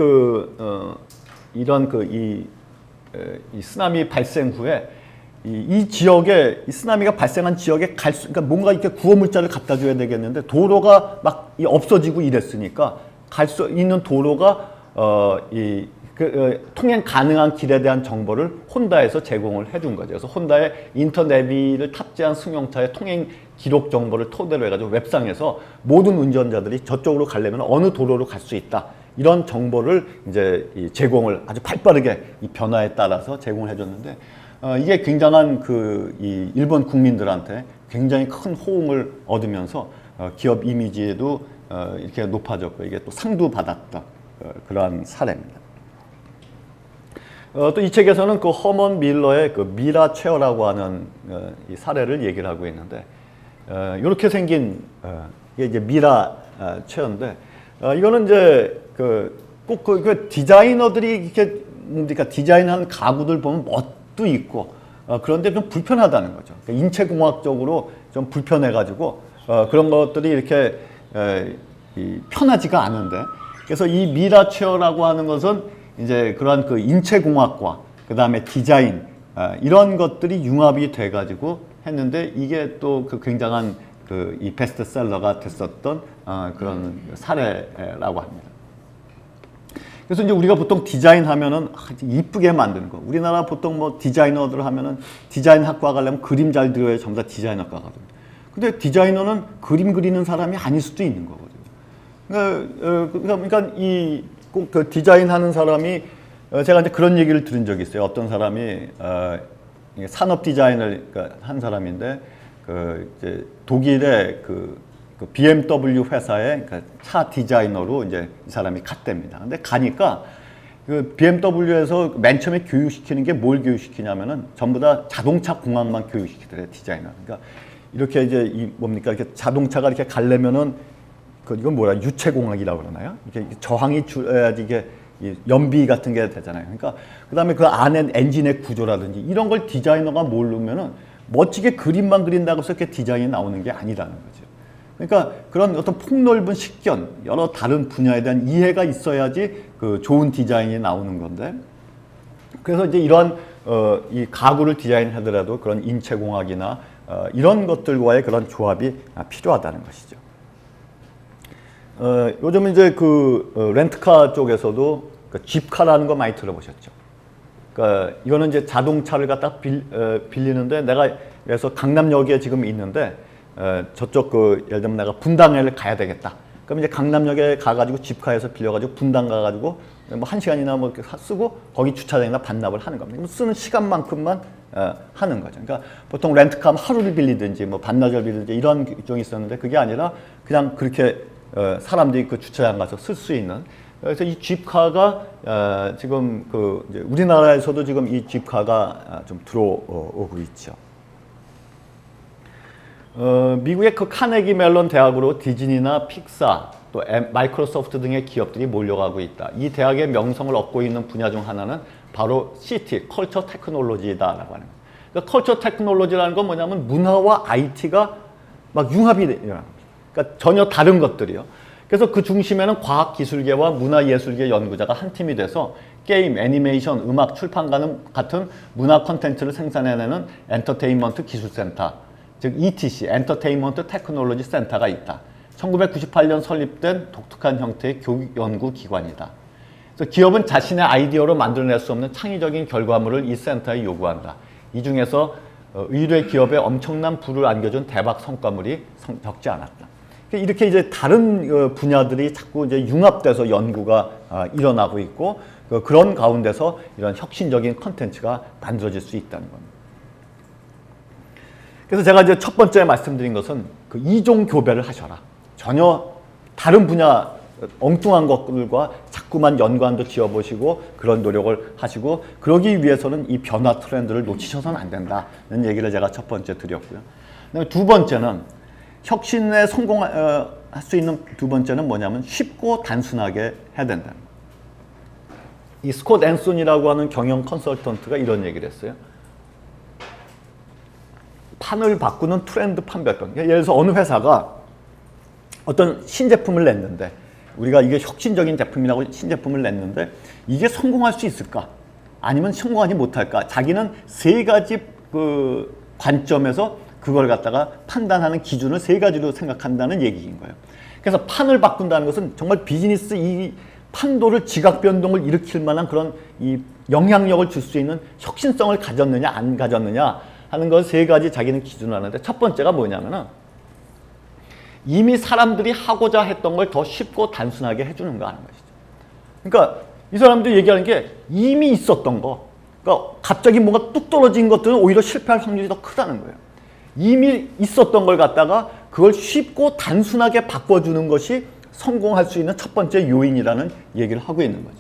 이런 이 쓰나미 발생 후에 이 지역에 이 쓰나미가 발생한 지역에 그러니까 뭔가 이렇게 구호 물자를 갖다 줘야 되겠는데 도로가 막 없어지고 이랬으니까 갈 수 있는 도로가 통행 가능한 길에 대한 정보를 혼다에서 제공을 해준 거죠. 그래서 혼다의 인터내비를 탑재한 승용차의 통행 기록 정보를 토대로 해가지고 웹상에서 모든 운전자들이 저쪽으로 가려면 어느 도로로 갈 수 있다. 이런 정보를 이제 제공을 아주 발빠르게 이 변화에 따라서 제공을 해줬는데 이게 굉장한 이 일본 국민들한테 굉장히 큰 호응을 얻으면서 기업 이미지에도 이렇게 높아졌고 이게 또 상도 받았다. 그러한 사례입니다. 또 이 책에서는 허먼 밀러의 미라 체어라고 하는 이 사례를 얘기를 하고 있는데 이렇게 생긴 이게 이제 미라 체어인데 이거는 이제 꼭 디자이너들이 이렇게 그러니까 디자인한 가구들 보면 멋도 있고 그런데 좀 불편하다는 거죠. 그러니까 인체공학적으로 좀 불편해가지고 그런 것들이 이렇게 편하지가 않은데 그래서 이 미라 체어라고 하는 것은 이제 그러한 인체공학과 그 다음에 디자인 이런 것들이 융합이 돼가지고 했는데 이게 또 굉장한 이 베스트셀러가 됐었던 그런 사례라고 합니다. 그래서 이제 우리가 보통 디자인하면은 이쁘게 만드는 거. 우리나라 보통 디자이너들 하면은 디자인 학과 가려면 그림 잘 그려야 전부 다 디자인 학과 가거든요. 근데 디자이너는 그림 그리는 사람이 아닐 수도 있는 거거든요. 그러니까 꼭 그 디자인하는 사람이 제가 이제 그런 얘기를 들은 적이 있어요. 어떤 사람이 산업 디자인을 한 사람인데 이제 독일의 그 BMW 회사의 차 디자이너로 이제 이 사람이 갔답니다. 근데 가니까 그 BMW에서 맨 처음에 교육시키는 게 뭘 교육시키냐면은 전부 다 자동차 공학만 교육시키더래요, 디자이너. 그러니까 이렇게 이제 뭡니까? 이렇게 자동차가 이렇게 가려면은 이건 뭐라 유체공학이라고 그러나요? 이게 저항이 줄어야지 이게 연비 같은 게 되잖아요. 그러니까 그다음에 그 안에 엔진의 구조라든지 이런 걸 디자이너가 모르면은 멋지게 그림만 그린다고 해서 이렇게 디자인이 나오는 게 아니라는 거죠. 그러니까 그런 어떤 폭넓은 식견, 여러 다른 분야에 대한 이해가 있어야지 그 좋은 디자인이 나오는 건데, 그래서 이제 이런 이 가구를 디자인하더라도 그런 인체공학이나 이런 것들과의 그런 조합이 필요하다는 것이죠. 요즘 이제 렌트카 쪽에서도 집카라는 거 많이 들어보셨죠. 그러니까 이거는 이제 자동차를 갖다 빌리는데, 내가 그래서 강남역에 지금 있는데 저쪽 예를 들면 내가 분당을 가야 되겠다. 그럼 이제 강남역에 가가지고 집카에서 빌려가지고 분당 가가지고 뭐 1시간이나 뭐 이렇게 쓰고 거기 주차장에다 반납을 하는 겁니다. 쓰는 시간만큼만 하는 거죠. 그러니까 보통 렌트카 하루를 빌리든지 뭐 반나절 빌리든지 이런 경우가 있었는데, 그게 아니라 그냥 그렇게 사람들이 그 주차장 가서 쓸 수 있는. 그래서 이 집카가 지금 이제 우리나라에서도 지금 이 집카가 좀 들어오고 있죠. 미국의 그 카네기 멜론 대학으로 디즈니나 픽사 또 마이크로소프트 등의 기업들이 몰려가고 있다. 이 대학의 명성을 얻고 있는 분야 중 하나는 바로 CT, 컬처 테크놀로지다라고 하는 거예요. 그러니까 컬처 테크놀로지라는 건 뭐냐면 문화와 IT가 막 융합이 돼요. 그러니까 전혀 다른 것들이요. 그래서 그 중심에는 과학기술계와 문화예술계 연구자가 한 팀이 돼서 게임, 애니메이션, 음악, 출판 같은 문화 콘텐츠를 생산해내는 엔터테인먼트 기술센터, 즉 ETC, 엔터테인먼트 테크놀로지 센터가 있다. 1998년 설립된 독특한 형태의 교육연구기관이다. 그래서 기업은 자신의 아이디어로 만들어낼 수 없는 창의적인 결과물을 이 센터에 요구한다. 이 중에서 의뢰 기업에 엄청난 부를 안겨준 대박 성과물이 적지 않았다. 이렇게 이제 다른 분야들이 자꾸 이제 융합돼서 연구가 일어나고 있고, 그런 가운데서 이런 혁신적인 컨텐츠가 만들어질 수 있다는 겁니다. 그래서 제가 이제 첫 번째 말씀드린 것은 그 이종 교배를 하셔라. 전혀 다른 분야 엉뚱한 것들과 자꾸만 연관도 지어보시고 그런 노력을 하시고, 그러기 위해서는 이 변화 트렌드를 놓치셔서는 안 된다는 얘기를 제가 첫 번째 드렸고요. 그다음에 두 번째는 혁신에 성공할 수 있는 두 번째는 뭐냐면 쉽고 단순하게 해야 된다. 이 스콧 앤슨이라고 하는 경영 컨설턴트가 이런 얘기를 했어요. 판을 바꾸는 트렌드 판별권. 예를 들어서 어느 회사가 어떤 신제품을 냈는데, 우리가 이게 혁신적인 제품이라고 신제품을 냈는데 이게 성공할 수 있을까? 아니면 성공하지 못할까? 자기는 세 가지 그 관점에서 그걸 갖다가 판단하는 기준을 세 가지로 생각한다는 얘기인 거예요. 그래서 판을 바꾼다는 것은 정말 비즈니스 이 판도를 지각 변동을 일으킬 만한 그런 이 영향력을 줄 수 있는 혁신성을 가졌느냐 안 가졌느냐 하는 걸 세 가지 자기는 기준을 하는데, 첫 번째가 뭐냐면은 이미 사람들이 하고자 했던 걸 더 쉽고 단순하게 해주는가 하는 것이죠. 그러니까 이 사람들이 얘기하는 게 이미 있었던 거, 그러니까 갑자기 뭔가 뚝 떨어진 것들은 오히려 실패할 확률이 더 크다는 거예요. 이미 있었던 걸 갖다가 그걸 쉽고 단순하게 바꿔주는 것이 성공할 수 있는 첫 번째 요인이라는 얘기를 하고 있는 거죠.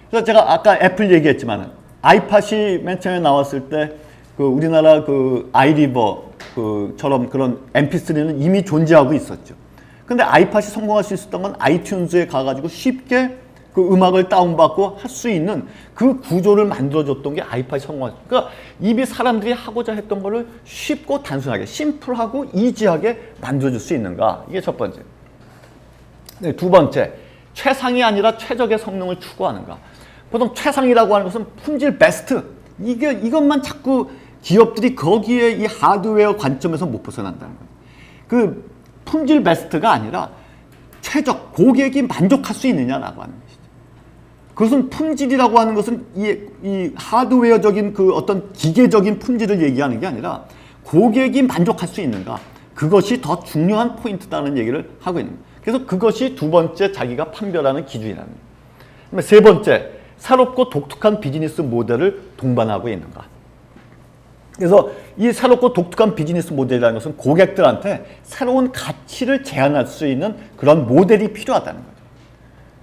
그래서 제가 아까 애플 얘기했지만 아이팟이 맨 처음에 나왔을 때 그 우리나라 그 아이리버 그처럼 그런 MP3는 이미 존재하고 있었죠. 근데 아이팟이 성공할 수 있었던 건 아이튠즈에 가가지고 쉽게 그 음악을 다운받고 할 수 있는 그 구조를 만들어줬던 게 아이팟이 성공했어요. 그러니까 이미 사람들이 하고자 했던 거를 쉽고 단순하게, 심플하고 이지하게 만들어줄 수 있는가? 이게 첫 번째. 네, 두 번째, 최상이 아니라 최적의 성능을 추구하는가? 보통 최상이라고 하는 것은 품질 베스트. 이것만 자꾸 기업들이 거기에 이 하드웨어 관점에서 못 벗어난다는 거예요. 그 품질 베스트가 아니라 최적, 고객이 만족할 수 있느냐라고 하는 것이죠. 그것은 품질이라고 하는 것은 이 하드웨어적인 그 어떤 기계적인 품질을 얘기하는 게 아니라 고객이 만족할 수 있는가. 그것이 더 중요한 포인트다는 얘기를 하고 있는 거예요. 그래서 그것이 두 번째 자기가 판별하는 기준이라는 거예요. 세 번째, 새롭고 독특한 비즈니스 모델을 동반하고 있는가. 그래서 이 새롭고 독특한 비즈니스 모델이라는 것은 고객들한테 새로운 가치를 제안할 수 있는 그런 모델이 필요하다는 거죠.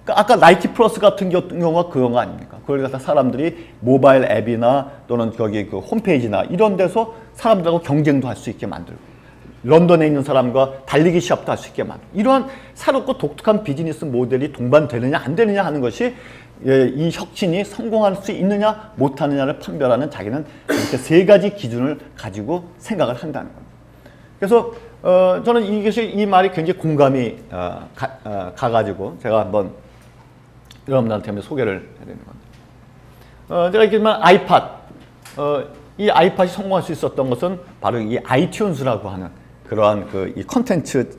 그러니까 아까 나이키 플러스 같은 경우가 그런 거 아닙니까? 그걸 갖다 사람들이 모바일 앱이나 또는 거기 그 홈페이지나 이런 데서 사람들하고 경쟁도 할 수 있게 만들고, 런던에 있는 사람과 달리기 시합도 할 수 있게 만들고, 이러한 새롭고 독특한 비즈니스 모델이 동반되느냐 안 되느냐 하는 것이 이 혁신이 성공할 수 있느냐 못하느냐를 판별하는 자기는 이렇게 세 가지 기준을 가지고 생각을 한다는 겁니다. 그래서 저는 이 말이 굉장히 공감이 가가지고 제가 한번 여러분들한테 소개를 해드리는 겁니다. 제가 얘기했지만 아이팟, 이 아이팟이 성공할 수 있었던 것은 바로 이 아이튠즈라고 하는 그러한 이 콘텐츠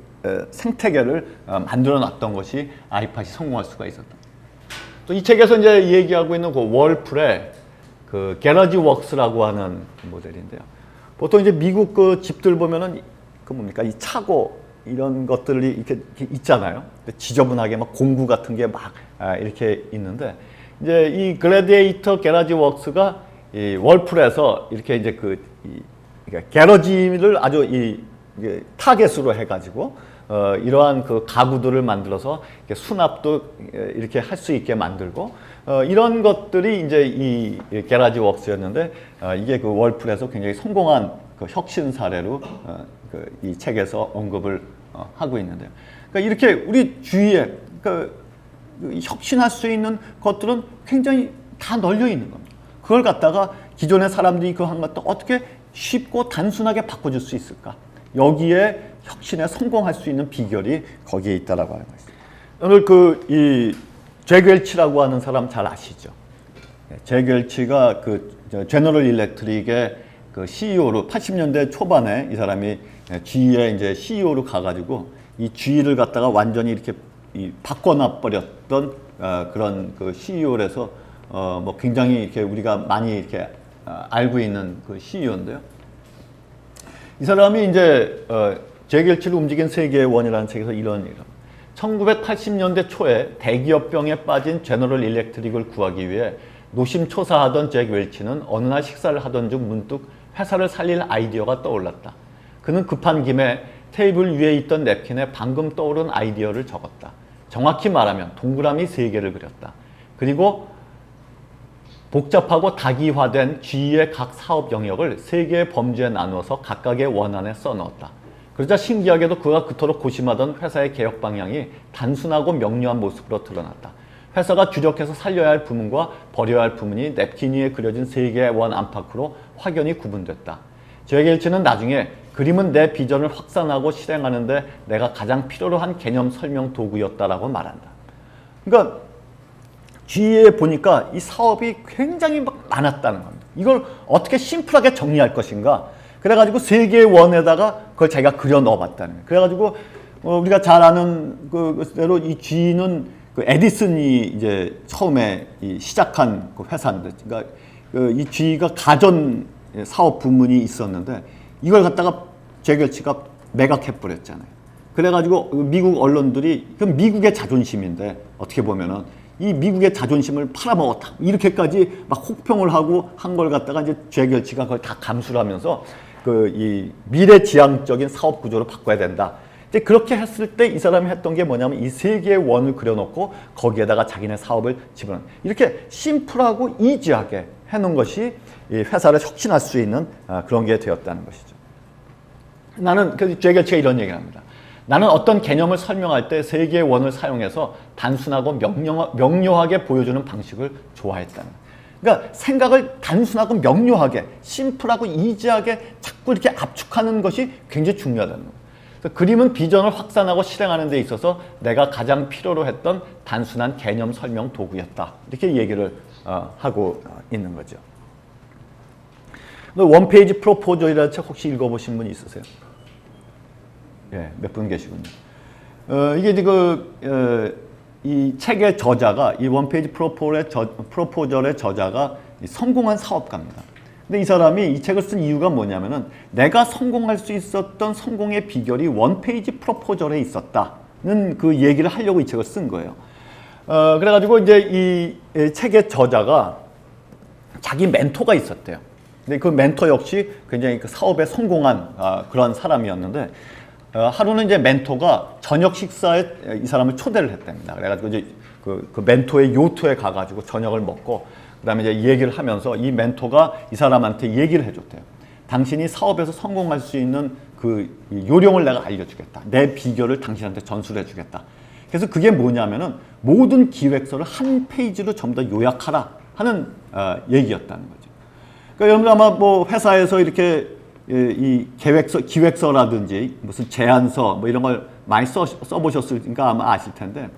생태계를 만들어 놨던 것이 아이팟이 성공할 수가 있었다. 또 이 책에서 이제 얘기하고 있는 그 월풀의 그 게러지 웍스라고 하는 모델인데요. 보통 이제 미국 그 집들 보면은 그 뭡니까 이 차고 이런 것들이 이렇게 있잖아요. 지저분하게 막 공구 같은 게 막 이렇게 있는데 이제 이 글래디에이터 게러지 웍스가 이 월풀에서 이렇게 이제 그러니까 게러지를 아주 이게 타겟으로 해가지고 이러한 그 가구들을 만들어서 수납도 이렇게 할 수 있게 만들고 이런 것들이 이제 이 게러지 웍스였는데 이게 그 월풀에서 굉장히 성공한 그 혁신 사례로 이 책에서 언급을 하고 있는데요. 그러니까 이렇게 우리 주위에 혁신할 수 있는 것들은 굉장히 다 널려 있는 겁니다. 그걸 갖다가 기존의 사람들이 그 한 것도 어떻게 쉽고 단순하게 바꿔줄 수 있을까? 여기에 혁신에 성공할 수 있는 비결이 거기에 있다라고 하는 것입니다. 오늘 이 잭 웰치라고 하는 사람 잘 아시죠? 잭 웰치가 그 제너럴 일렉트릭의 그 CEO로 80년대 초반에 이 사람이 GE의 이제 CEO로 가가지고 이 GE를 갖다가 완전히 이렇게 바꿔놔 버렸던 그런 그 CEO라서 뭐 굉장히 이렇게 우리가 많이 이렇게 알고 있는 그 CEO인데요. 이 사람이 이제 잭 웰치를 움직인 세계의 원이라는 책에서 이런 얘기를 합니다. 1980년대 초에 대기업병에 빠진 제너럴 일렉트릭을 구하기 위해 노심초사하던 잭 웰치는 어느 날 식사를 하던 중 문득 회사를 살릴 아이디어가 떠올랐다. 그는 급한 김에 테이블 위에 있던 냅킨에 방금 떠오른 아이디어를 적었다. 정확히 말하면 동그라미 3개를 그렸다. 그리고 복잡하고 다기화된 GE의 각 사업 영역을 3개의 범주에 나누어서 각각의 원안에 써넣었다. 그러자 신기하게도 그가 그토록 고심하던 회사의 개혁 방향이 단순하고 명료한 모습으로 드러났다. 회사가 주력해서 살려야 할 부문과 버려야 할 부문이 냅킨 위에 그려진 3개의 원 안팎으로 확연히 구분됐다. 잭 웰치는 나중에 그림은 내 비전을 확산하고 실행하는 데 내가 가장 필요로 한 개념 설명 도구였다라고 말한다. 그러니까 GE에 보니까 이 사업이 굉장히 많았다는 겁니다. 이걸 어떻게 심플하게 정리할 것인가. 그래가지고 3개의 원에다가 그걸 자기가 그려 넣어봤다는 거예요. 그래가지고 우리가 잘 아는 그대로 이 GE는 그 에디슨이 이제 처음에 시작한 그 회사인데, 그러니까 이 GE가 가전 사업 부문이 있었는데 이걸 갖다가 잭 웰치가 매각해버렸잖아요. 그래가지고 미국 언론들이 그 미국의 자존심인데 어떻게 보면은 이 미국의 자존심을 팔아먹었다. 이렇게까지 막 혹평을 하고 한 걸 갖다가 이제 잭 웰치가 그걸 다 감수를 하면서 이 미래지향적인 사업 구조로 바꿔야 된다. 이제 그렇게 했을 때 이 사람이 했던 게 뭐냐면 이 3개의 원을 그려놓고 거기에다가 자기네 사업을 집어넣는 이렇게 심플하고 이지하게 해놓은 것이 이 회사를 혁신할 수 있는 그런 게 되었다는 것이죠. 나는 그래서 잭 웰치가 이런 얘기를 합니다. 나는 어떤 개념을 설명할 때 3개의 원을 사용해서 단순하고 명료하게 보여주는 방식을 좋아했다는 거예요. 그러니까 생각을 단순하고 명료하게, 심플하고 이지하게 자꾸 이렇게 압축하는 것이 굉장히 중요하다는 거예요. 그래서 그림은 비전을 확산하고 실행하는 데 있어서 내가 가장 필요로 했던 단순한 개념 설명 도구였다. 이렇게 얘기를 하고 있는 거죠. 원페이지 프로포저이라는 책 혹시 읽어보신 분 있으세요? 예, 몇 분 계시군요. 이게 이제 이 책의 저자가 이 원페이지 프로포절의 저자가 성공한 사업가입니다. 근데 이 사람이 이 책을 쓴 이유가 뭐냐면은 내가 성공할 수 있었던 성공의 비결이 원페이지 프로포절에 있었다는 그 얘기를 하려고 이 책을 쓴 거예요. 그래가지고 이제 이 책의 저자가 자기 멘토가 있었대요. 근데 그 멘토 역시 굉장히 그 사업에 성공한 그런 사람이었는데 하루는 이제 멘토가 저녁 식사에 이 사람을 초대를 했답니다. 그래가지고 이제 그 멘토의 요트에 가가지고 저녁을 먹고 그다음에 이제 얘기를 하면서 이 멘토가 이 사람한테 얘기를 해줬대요. 당신이 사업에서 성공할 수 있는 그 요령을 내가 알려주겠다. 내 비결을 당신한테 전수해주겠다. 그래서 그게 뭐냐면은 모든 기획서를 한 페이지로 전부 다 요약하라 하는 얘기였다는 거죠. 그러니까 여러분 아마 뭐 회사에서 이렇게 이 기획서라든지 무슨 제안서 뭐 이런 걸 많이 써보셨으니까 아마 아실 텐데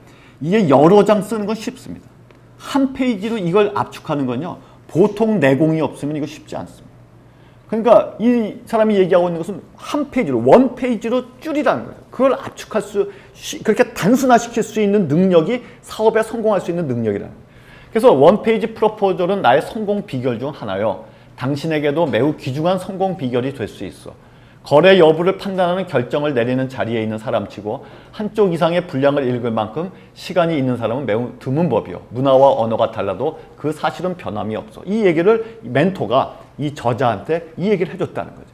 이게 여러 장 쓰는 건 쉽습니다. 한 페이지로 이걸 압축하는 건요 보통 내공이 없으면 이거 쉽지 않습니다. 그러니까 이 사람이 얘기하고 있는 것은 한 페이지로 원 페이지로 줄이라는 거예요. 그걸 압축할 그렇게 단순화시킬 수 있는 능력이 사업에 성공할 수 있는 능력이라는 거예요. 그래서 원 페이지 프로포절은 나의 성공 비결 중 하나요. 당신에게도 매우 귀중한 성공 비결이 될 수 있어. 거래 여부를 판단하는 결정을 내리는 자리에 있는 사람치고 한쪽 이상의 분량을 읽을 만큼 시간이 있는 사람은 매우 드문 법이요. 문화와 언어가 달라도 그 사실은 변함이 없어. 이 얘기를 멘토가 이 저자한테 이 얘기를 해줬다는 거죠.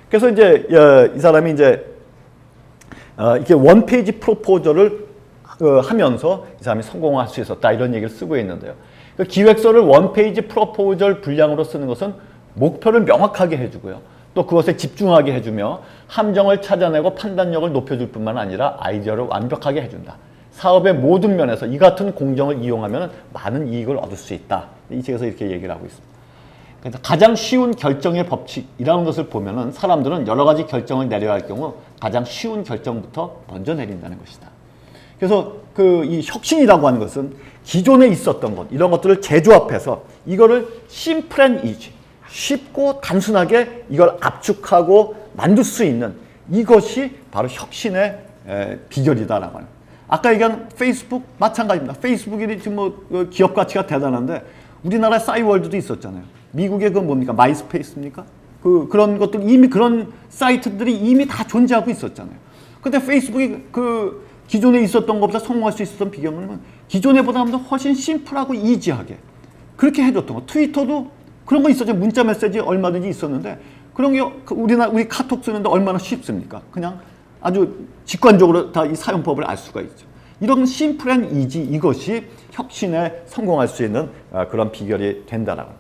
그래서 이제 이 사람이 이제 이렇게 원 페이지 프로포저를 하면서 이 사람이 성공할 수 있었다 이런 얘기를 쓰고 있는데요. 그 기획서를 원 페이지 프로포절 분량으로 쓰는 것은 목표를 명확하게 해주고요. 또 그것에 집중하게 해주며 함정을 찾아내고 판단력을 높여줄 뿐만 아니라 아이디어를 완벽하게 해준다. 사업의 모든 면에서 이 같은 공정을 이용하면 많은 이익을 얻을 수 있다. 이 책에서 이렇게 얘기를 하고 있습니다. 그래서 가장 쉬운 결정의 법칙이라는 것을 보면은 사람들은 여러 가지 결정을 내려야 할 경우 가장 쉬운 결정부터 먼저 내린다는 것이다. 그래서 이 혁신이라고 하는 것은 기존에 있었던 것, 이런 것들을 재조합해서 이거를 심플 앤 이지, 쉽고 단순하게 이걸 압축하고 만들 수 있는 이것이 바로 혁신의 비결이다라고 하는. 아까 얘기한 페이스북 마찬가지입니다. 페이스북이 지금 뭐 기업 가치가 대단한데 우리나라에 싸이월드도 있었잖아요. 미국의 그 뭡니까? 마이스페이스입니까? 그런 것들 이미 그런 사이트들이 이미 다 존재하고 있었잖아요. 근데 페이스북이 그 기존에 있었던 것보다 성공할 수 있었던 비결은 기존에 보다 훨씬 심플하고 이지하게 그렇게 해줬던 거. 트위터도 그런 거 있었죠. 문자 메시지 얼마든지 있었는데 그런 게 우리 카톡 쓰는데 얼마나 쉽습니까? 그냥 아주 직관적으로 다 이 사용법을 알 수가 있죠. 이런 심플 앤 이지 이것이 혁신에 성공할 수 있는 그런 비결이 된다라고.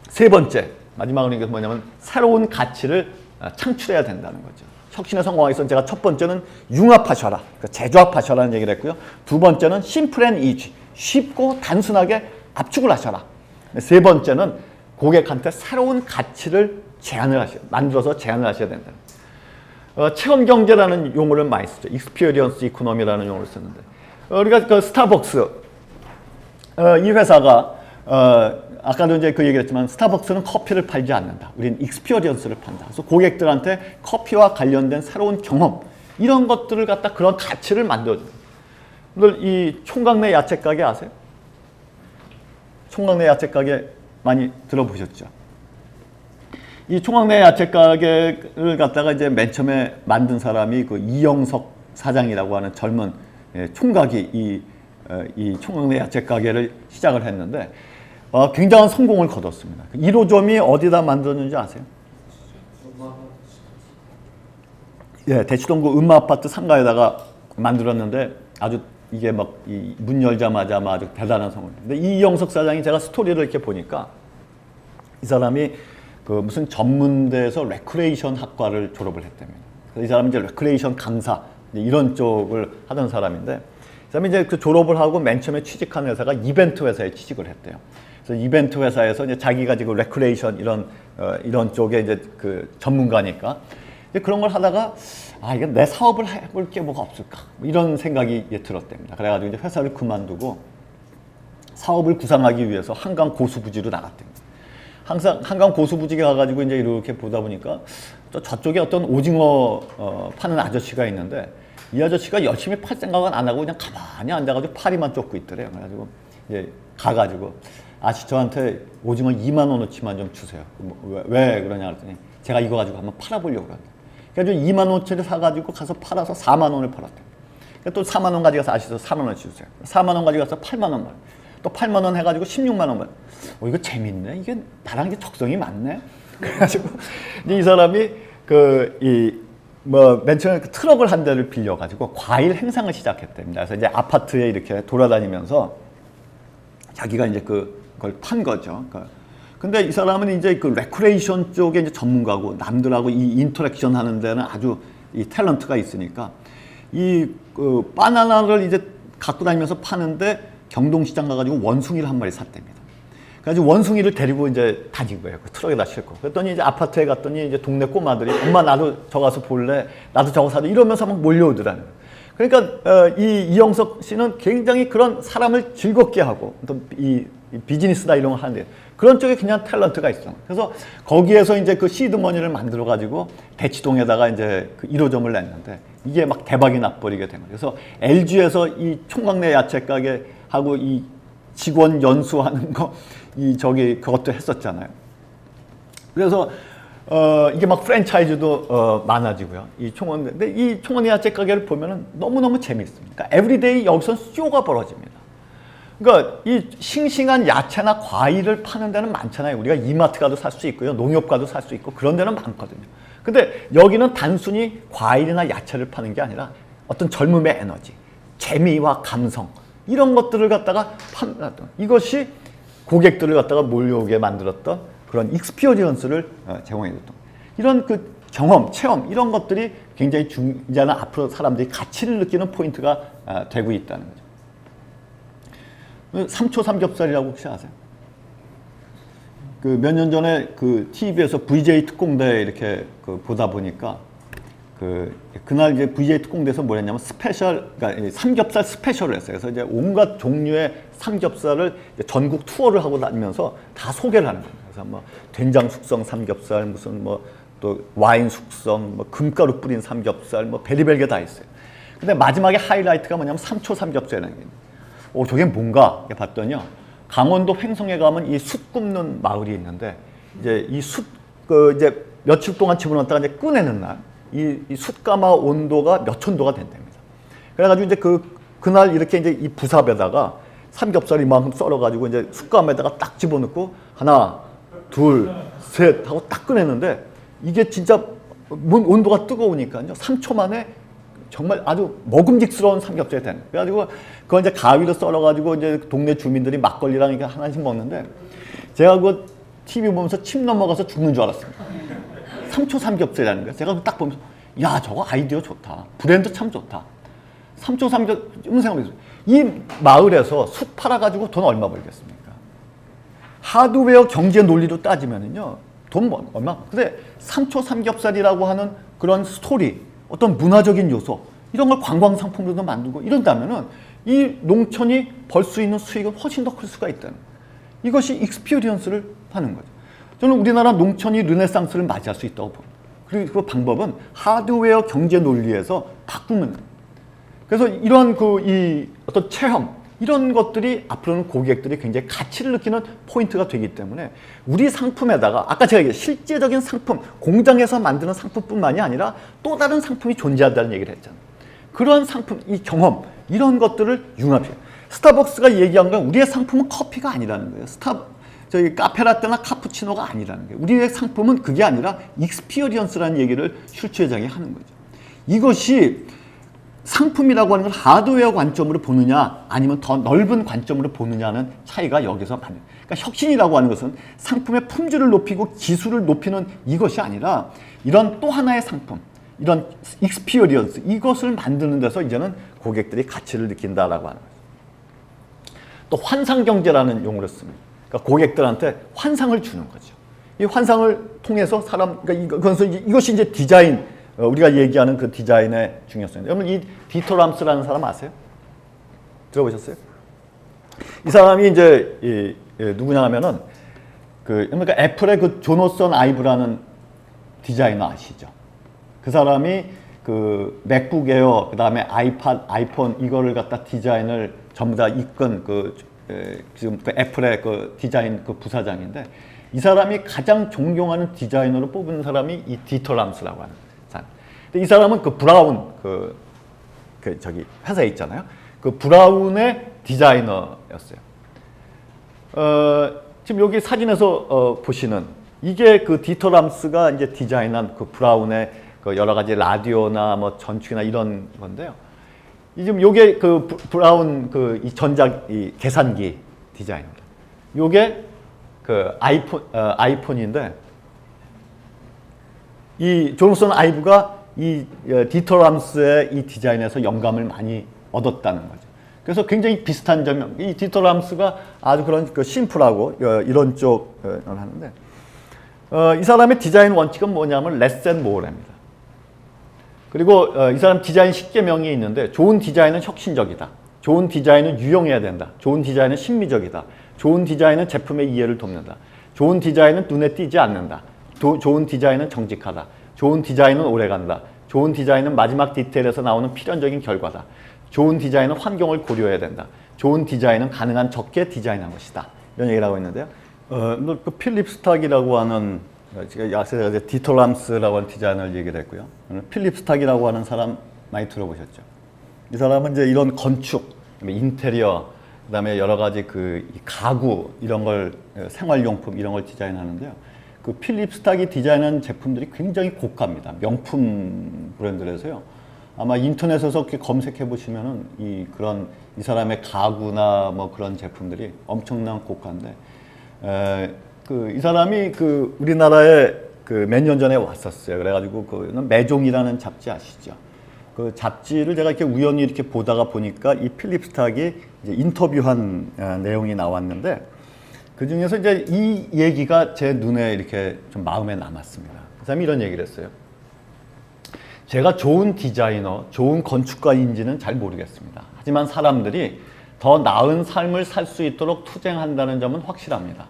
세 번째 마지막으로 이게 뭐냐면 새로운 가치를 창출해야 된다는 거죠. 혁신에 성공하기 위해서 제가 첫 번째는 융합하셔라, 그러니까 재조합하셔라는 얘기를 했고요. 두 번째는 심플 앤 이지, 쉽고 단순하게 압축을 하셔라. 세 번째는 고객한테 새로운 가치를 만들어서 제안을 하셔야 된다. 체험 경제라는 용어를 많이 쓰죠. 익스피리언스 이코노미라는 용어를 쓰는데 우리가 그 스타벅스 이 회사가 아까도 이제 그 얘기를 했지만 스타벅스는 커피를 팔지 않는다. 우리는 익스피리언스를 판다. 그래서 고객들한테 커피와 관련된 새로운 경험 이런 것들을 갖다 그런 가치를 만들어줘요. 이 총각내 야채 가게 아세요? 총각내 야채 가게 많이 들어보셨죠? 이 총각내 야채 가게를 갖다가 이제 맨 처음에 만든 사람이 그 이영석 사장이라고 하는 젊은 총각이 이 총각내 야채 가게를 시작을 했는데 굉장한 성공을 거뒀습니다. 1호점이 어디다 만들었는지 아세요? 예, 대치동구 음마아파트 상가에다가 만들었는데 아주 이게 막 문 열자마자 아주 대단한 성공. 근데 이영석 사장이 제가 스토리를 이렇게 보니까 이 사람이 그 무슨 전문대에서 레크레이션 학과를 졸업을 했다며. 그래서 이 사람이 이제 레크레이션 강사 이런 쪽을 하던 사람인데, 이 사람이 이제 그 졸업을 하고 맨 처음에 취직한 회사가 이벤트 회사에 취직을 했대요. 그래서 이벤트 회사에서 이제 자기가 지금 레크레이션 이런 쪽에 이제 그 전문가니까 이제 그런 걸 하다가 이게 내 사업을 해볼 게 뭐가 없을까 이런 생각이 들었답니다. 그래가지고 이제 회사를 그만두고 사업을 구상하기 위해서 한강 고수부지로 나갔답니다. 항상 한강 고수부지에 가가지고 이제 이렇게 보다 보니까 또 저쪽에 어떤 오징어 파는 아저씨가 있는데 이 아저씨가 열심히 팔 생각은 안 하고 그냥 가만히 앉아가지고 파리만 쫓고 있더래요. 그래가지고 이제 가가지고 아씨 저한테 오징어 2만 원어치만 좀 주세요. 왜 그러냐 그랬더니 제가 이거 가지고 한번 팔아보려고 그러는데 그래가지고 2만 원어치를 사가지고 가서 팔아서 4만 원을 팔았대. 또 4만 원 가져가서 아시죠? 4만 원치 주세요. 4만 원 가져가서 8만 원만. 또 8만 원 해가지고 16만 원만. 이거 재밌네. 이게 나랑 이게 적성이 맞네. 그래가지고 이 사람이 맨 처음에 그 트럭을 한 대를 빌려가지고 과일 행상을 시작했답니다. 그래서 이제 아파트에 이렇게 돌아다니면서 자기가 이제 그걸 판 거죠. 근데 이 사람은 이제 그 레크레이션 쪽에 이제 전문가고 남들하고 이 인터랙션 하는 데는 아주 이 탤런트가 있으니까 바나나를 이제 갖고 다니면서 파는데 경동시장 가가지고 원숭이를 한 마리 샀답니다. 그래가지고 원숭이를 데리고 이제 다닌 거예요. 그 트럭에다 싣고. 그랬더니 이제 아파트에 갔더니 이제 동네 꼬마들이 엄마 나도 저거 가서 볼래? 나도 저거 사줘. 이러면서 막 몰려오더라는 거예요. 그러니까 이영석 씨는 굉장히 그런 사람을 즐겁게 하고 또 이 비즈니스다 이런 거 하는데 그런 쪽에 그냥 탤런트가 있어. 그래서 거기에서 이제 그 시드머니를 만들어 가지고 대치동에다가 이제 그 1호점을 냈는데 이게 막 대박이 나버리게 된 거예요. 그래서 LG에서 이 총각내 야채 가게 하고 이 직원 연수하는 거 그것도 했었잖아요. 그래서 이게 막 프랜차이즈도 많아지고요. 근데 이 총원 야채 가게를 보면은 너무너무 재밌습니다. 그러니까 에브리데이 여기서 쇼가 벌어집니다. 그러니까 이 싱싱한 야채나 과일을 파는 데는 많잖아요. 우리가 이마트 가도 살 수 있고요. 농협 가도 살 수 있고 그런 데는 많거든요. 근데 여기는 단순히 과일이나 야채를 파는 게 아니라 어떤 젊음의 에너지, 재미와 감성 이런 것들을 갖다가 판단했던 이것이 고객들을 갖다가 몰려오게 만들었던 그런 익스피리언스를 제공해줬던 이런 그 경험, 체험 이런 것들이 굉장히 이제는 앞으로 사람들이 가치를 느끼는 포인트가 되고 있다는 거죠. 3초 삼겹살이라고 혹시 아세요? 그 몇 년 전에 그 TV에서 VJ 특공대 이렇게 보다 보니까 그날 이제 VJ 특공대에서 뭘 했냐면 그러니까 삼겹살 스페셜을 했어요. 그래서 이제 온갖 종류의 삼겹살을 전국 투어를 하고 다니면서 다 소개를 하는 거예요. 그래서 뭐 된장 숙성 삼겹살, 무슨 뭐 또 와인 숙성, 뭐 금가루 뿌린 삼겹살, 뭐 베리벨 게 다 있어요. 근데 마지막에 하이라이트가 뭐냐면 3초 삼겹살이라는 게 있는데, 저게 뭔가 봤더니요. 강원도 횡성에 가면 이 숯 굽는 마을이 있는데 이제 이 숯 이제 며칠 동안 집어넣었다가 이제 꺼내는 날 이 숯가마 온도가 몇 천도가 된답니다. 그래가지고 이제 그날 이렇게 이제 이 부삽에다가 삼겹살 이만큼 썰어가지고 이제 숯가마에다가 딱 집어넣고 하나, 둘, 셋 하고 딱 꺼내는데 이게 진짜 온도가 뜨거우니까요. 3초 만에 정말 아주 먹음직스러운 삼겹살이 되는. 그래가지고 그거 이제 가위로 썰어가지고 이제 동네 주민들이 막걸리랑 이렇게 하나씩 먹는데 제가 그 TV 보면서 침 넘어가서 죽는 줄 알았습니다. 3초 삼겹살이라는 거예요. 제가 딱 보면서 야 저거 아이디어 좋다. 브랜드 참 좋다. 3초 삼겹 생각해보세요. 이 마을에서 숯 팔아가지고 돈 얼마 벌겠습니까? 하드웨어 경제 논리로 따지면은요 돈 얼마? 근데 3초 삼겹살이라고 하는 그런 스토리, 어떤 문화적인 요소 이런 걸 관광 상품으로도 만들고 이런다면은 이 농촌이 벌 수 있는 수익은 훨씬 더 클 수가 있다는 거예요. 이것이 익스피리언스를 하는 거죠. 저는 우리나라 농촌이 르네상스를 맞이할 수 있다고 봅니다. 그리고 그 방법은 하드웨어 경제 논리에서 바꾸는 거예요. 그래서 이런 이 어떤 체험 이런 것들이 앞으로는 고객들이 굉장히 가치를 느끼는 포인트가 되기 때문에 우리 상품에다가 아까 제가 얘기한 실제적인 상품, 공장에서 만드는 상품뿐만이 아니라 또 다른 상품이 존재한다는 얘기를 했잖아요. 그런 상품, 이 경험 이런 것들을 융합해요. 스타벅스가 얘기한 건 우리의 상품은 커피가 아니라는 거예요. 저희 카페라떼나 카푸치노가 아니라는 거예요. 우리의 상품은 그게 아니라 익스피리언스라는 얘기를 슐츠 회장이 하는 거죠. 이것이 상품이라고 하는 걸 하드웨어 관점으로 보느냐 아니면 더 넓은 관점으로 보느냐는 차이가 여기서 많아요. 그러니까 혁신이라고 하는 것은 상품의 품질을 높이고 기술을 높이는 이것이 아니라 이런 또 하나의 상품, 이런 익스피리언스 이것을 만드는 데서 이제는 고객들이 가치를 느낀다라고 하는 거죠. 또 환상경제라는 용어를 씁니다. 그러니까 고객들한테 환상을 주는 거죠. 이 환상을 통해서 그러니까 이것이 이제 디자인, 우리가 얘기하는 그 디자인의 중요성입니다. 여러분 이 디터 람스라는 사람 아세요? 들어보셨어요? 이 사람이 이제 누구냐 하면은 그러니까 애플의 그 조너선 아이브라는 디자이너 아시죠? 그 사람이 그 맥북 에어 그다음에 아이폰 이거를 갖다 디자인을 전부 다 이끈 그 지금 그 애플의 그 디자인 그 부사장인데 이 사람이 가장 존경하는 디자이너로 뽑은 사람이 이 디터 람스라고 하는 사람. 근데 이 사람은 그 브라운 저기 회사에 있잖아요. 그 브라운의 디자이너였어요. 지금 여기 사진에서 보시는 이게 그 디터 람스가 이제 디자인한 그 브라운의 그 여러 가지 라디오나 뭐 전축이나 이런 건데요. 지금 요게 그 브라운 그 이 이 계산기 디자인입니다. 요게 그 아이폰인데 이 존슨 아이브가 이 디터 람스의 이 디자인에서 영감을 많이 얻었다는 거죠. 그래서 굉장히 비슷한 점이 이 디터 람스가 아주 그런 그 심플하고 이런 쪽을 하는데 이 사람의 디자인 원칙은 뭐냐면 less and more입니다. 그리고 이 사람 디자인 10개명이 있는데 좋은 디자인은 혁신적이다. 좋은 디자인은 유용해야 된다. 좋은 디자인은 심미적이다. 좋은 디자인은 제품의 이해를 돕는다. 좋은 디자인은 눈에 띄지 않는다. 좋은 디자인은 정직하다. 좋은 디자인은 오래간다. 좋은 디자인은 마지막 디테일에서 나오는 필연적인 결과다. 좋은 디자인은 환경을 고려해야 된다. 좋은 디자인은 가능한 적게 디자인한 것이다. 이런 얘기를 하고 있는데요. 그 필립 스탁이라고 하는 제가 디터 람스라고 하는 디자이너를 얘기를 했고요. 필립 스탁이라고 하는 사람 많이 들어보셨죠? 이 사람은 이제 이런 건축, 인테리어, 그다음에 여러 가지 그 가구 이런 걸 생활용품 이런 걸 디자인하는데요. 그 필립 스탁이 디자인한 제품들이 굉장히 고가입니다. 명품 브랜드라서요. 아마 인터넷에서 이렇게 검색해 보시면은 이 사람의 가구나 뭐 그런 제품들이 엄청난 고가인데, 이 사람이 그 우리나라에 그 몇 년 전에 왔었어요. 그래가지고 그 매종이라는 잡지 아시죠? 그 잡지를 제가 이렇게 우연히 이렇게 보다가 보니까 이 필립 스탁이 이제 인터뷰한 내용이 나왔는데 그 중에서 이제 이 얘기가 제 눈에 이렇게 좀 마음에 남았습니다. 그 사람이 이런 얘기를 했어요. 제가 좋은 디자이너, 좋은 건축가인지는 잘 모르겠습니다. 하지만 사람들이 더 나은 삶을 살 수 있도록 투쟁한다는 점은 확실합니다.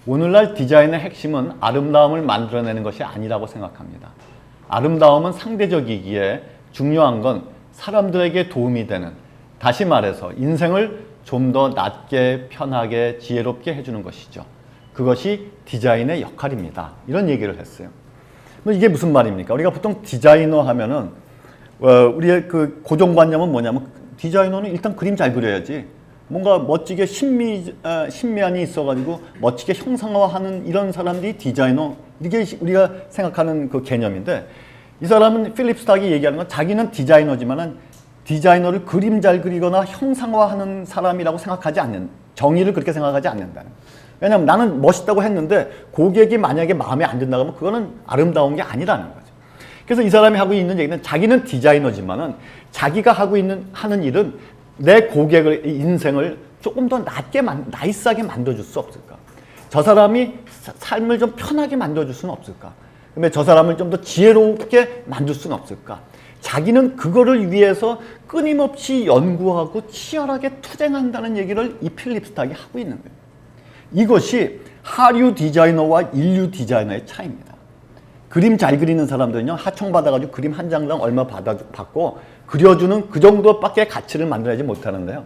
오늘날 디자인의 핵심은 아름다움을 만들어내는 것이 아니라고 생각합니다. 아름다움은 상대적이기에 중요한 건 사람들에게 도움이 되는, 다시 말해서 인생을 좀 더 낫게, 편하게, 지혜롭게 해주는 것이죠. 그것이 디자인의 역할입니다. 이런 얘기를 했어요. 이게 무슨 말입니까? 우리가 보통 디자이너 하면은 우리의 그 고정관념은 뭐냐면 디자이너는 일단 그림 잘 그려야지. 뭔가 멋지게 신미안이 있어가지고 멋지게 형상화하는 이런 사람들이 디자이너. 이게 우리가 생각하는 그 개념인데 이 사람은 필립 스탁이 얘기하는 건 자기는 디자이너지만은 디자이너를 그림 잘 그리거나 형상화하는 사람이라고 생각하지 않는, 정의를 그렇게 생각하지 않는다는. 왜냐하면 나는 멋있다고 했는데 고객이 만약에 마음에 안 든다고 하면 그거는 아름다운 게 아니라는 거죠. 그래서 이 사람이 하고 있는 얘기는 자기는 디자이너지만은 자기가 하는 일은 내 고객의 인생을 조금 더 나이스하게 만들어줄 수 없을까? 저 사람이 삶을 좀 편하게 만들어줄 수는 없을까? 근데 저 사람을 좀 더 지혜롭게 만들 수는 없을까? 자기는 그거를 위해서 끊임없이 연구하고 치열하게 투쟁한다는 얘기를 이 필립 스탁이 하고 있는 거예요. 이것이 하류 디자이너와 인류 디자이너의 차이입니다. 그림 잘 그리는 사람들은요, 하청받아가지고 그림 한 장당 얼마 받고 그려주는 그 정도밖에 가치를 만들어내지 못하는데요.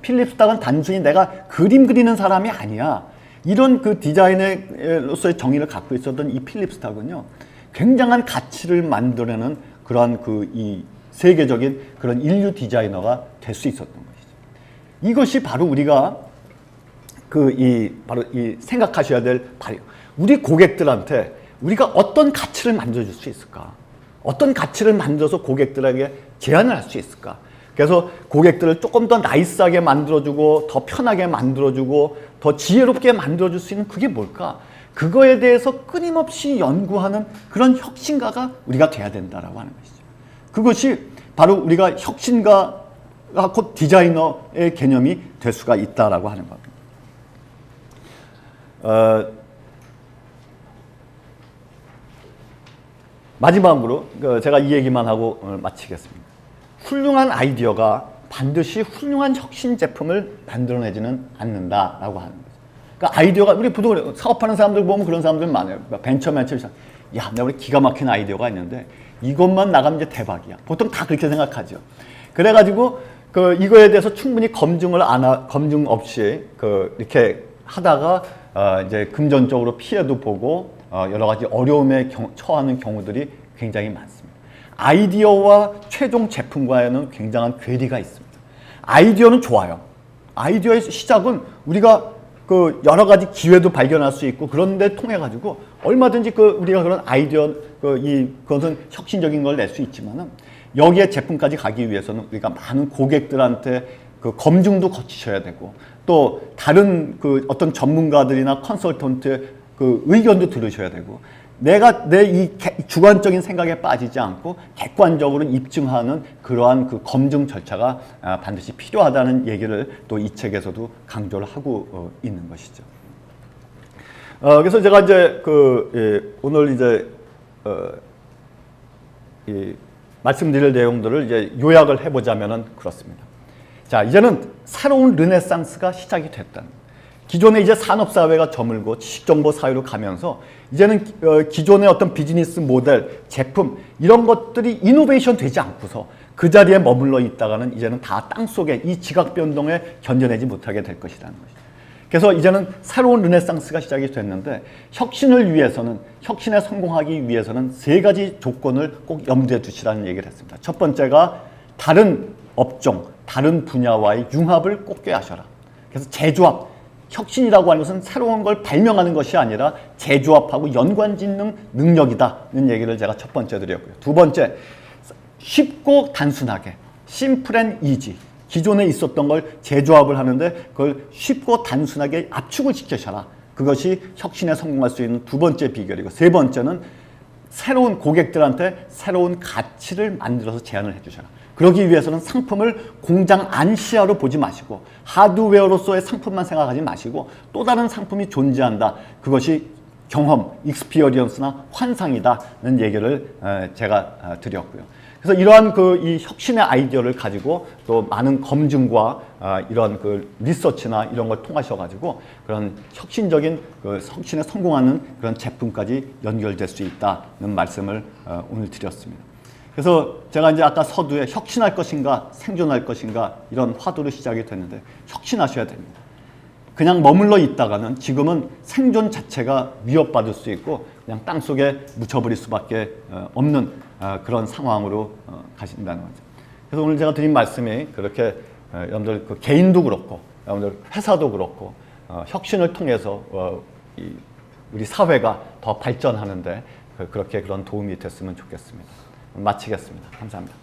필립 스탁은 단순히 내가 그림 그리는 사람이 아니야. 이런 그 디자이너로서의 정의를 갖고 있었던 이 필립 스탁은요, 굉장한 가치를 만들어내는 그런 이 세계적인 그런 인류 디자이너가 될 수 있었던 것이죠. 이것이 바로 우리가 바로 생각하셔야 될 우리 고객들한테 우리가 어떤 가치를 만들어줄 수 있을까? 어떤 가치를 만들어서 고객들에게 제안을 할 수 있을까? 그래서 고객들을 조금 더 나이스하게 만들어주고 더 편하게 만들어주고 더 지혜롭게 만들어줄 수 있는 그게 뭘까? 그거에 대해서 끊임없이 연구하는 그런 혁신가가 우리가 돼야 된다라고 하는 것이죠. 그것이 바로 우리가 혁신가가 곧 디자이너의 개념이 될 수가 있다라고 하는 겁니다. 마지막으로 제가 이 얘기만 하고 오늘 마치겠습니다. 훌륭한 아이디어가 반드시 훌륭한 혁신 제품을 만들어내지는 않는다라고 하는 거죠. 그러니까 아이디어가 우리 보통 사업하는 사람들 보면 그런 사람들 많아요. 벤처맨처럼 야, 내가 우리 기가 막힌 아이디어가 있는데 이것만 나가면 이제 대박이야. 보통 다 그렇게 생각하죠. 그래가지고 이거에 대해서 충분히 검증 없이 이렇게 하다가 이제 금전적으로 피해도 보고 여러 가지 어려움에 처하는 경우들이 굉장히 많습니다. 아이디어와 최종 제품과에는 굉장한 괴리가 있습니다. 아이디어는 좋아요. 아이디어의 시작은 우리가 여러 가지 기회도 발견할 수 있고 그런데 통해 가지고 얼마든지 우리가 그런 아이디어 그것은 혁신적인 걸 낼 수 있지만은 여기에 제품까지 가기 위해서는 우리가 많은 고객들한테 검증도 거치셔야 되고 또 다른 어떤 전문가들이나 컨설턴트의 의견도 들으셔야 되고 내가 내 이 주관적인 생각에 빠지지 않고 객관적으로 입증하는 그러한 검증 절차가 반드시 필요하다는 얘기를 또 이 책에서도 강조를 하고 있는 것이죠. 그래서 제가 이제 오늘 이제 말씀드릴 내용들을 이제 요약을 해보자면은 그렇습니다. 자, 이제는 새로운 르네상스가 시작이 됐다. 기존의 이제 산업사회가 저물고 지식정보 사회로 가면서 이제는 기존의 어떤 비즈니스 모델, 제품 이런 것들이 이노베이션 되지 않고서 그 자리에 머물러 있다가는 이제는 다 땅속에 이 지각 변동에 견뎌내지 못하게 될 것이라는 것이죠. 그래서 이제는 새로운 르네상스가 시작이 됐는데 혁신을 위해서는 혁신에 성공하기 위해서는 세 가지 조건을 꼭 염두에 두시라는 얘기를 했습니다. 첫 번째가 다른 업종, 다른 분야와의 융합을 꼭 꾀하셔라. 그래서 재조합, 혁신이라고 하는 것은 새로운 걸 발명하는 것이 아니라 재조합하고 연관짓는 능력이다는 얘기를 제가 첫 번째 드렸고요. 두 번째, 쉽고 단순하게 심플 앤 이지, 기존에 있었던 걸 재조합을 하는데 그걸 쉽고 단순하게 압축을 시켜셔라. 그것이 혁신에 성공할 수 있는 두 번째 비결이고 세 번째는 새로운 고객들한테 새로운 가치를 만들어서 제안을 해주셔라. 그러기 위해서는 상품을 공장 안 시야로 보지 마시고 하드웨어로서의 상품만 생각하지 마시고 또 다른 상품이 존재한다. 그것이 경험, 익스피리언스나 환상이다는 얘기를 제가 드렸고요. 그래서 이러한 이 혁신의 아이디어를 가지고 또 많은 검증과 이런 리서치나 이런 걸 통하셔가지고 그런 혁신적인 혁신에 성공하는 그런 제품까지 연결될 수 있다는 말씀을 오늘 드렸습니다. 그래서 제가 이제 아까 서두에 혁신할 것인가 생존할 것인가 이런 화두로 시작이 됐는데 혁신하셔야 됩니다. 그냥 머물러 있다가는 지금은 생존 자체가 위협받을 수 있고 그냥 땅속에 묻혀버릴 수밖에 없는 그런 상황으로 가신다는 거죠. 그래서 오늘 제가 드린 말씀이 그렇게 여러분들 개인도 그렇고 여러분들 회사도 그렇고 혁신을 통해서 우리 사회가 더 발전하는데 그렇게 그런 도움이 됐으면 좋겠습니다. 마치겠습니다. 감사합니다.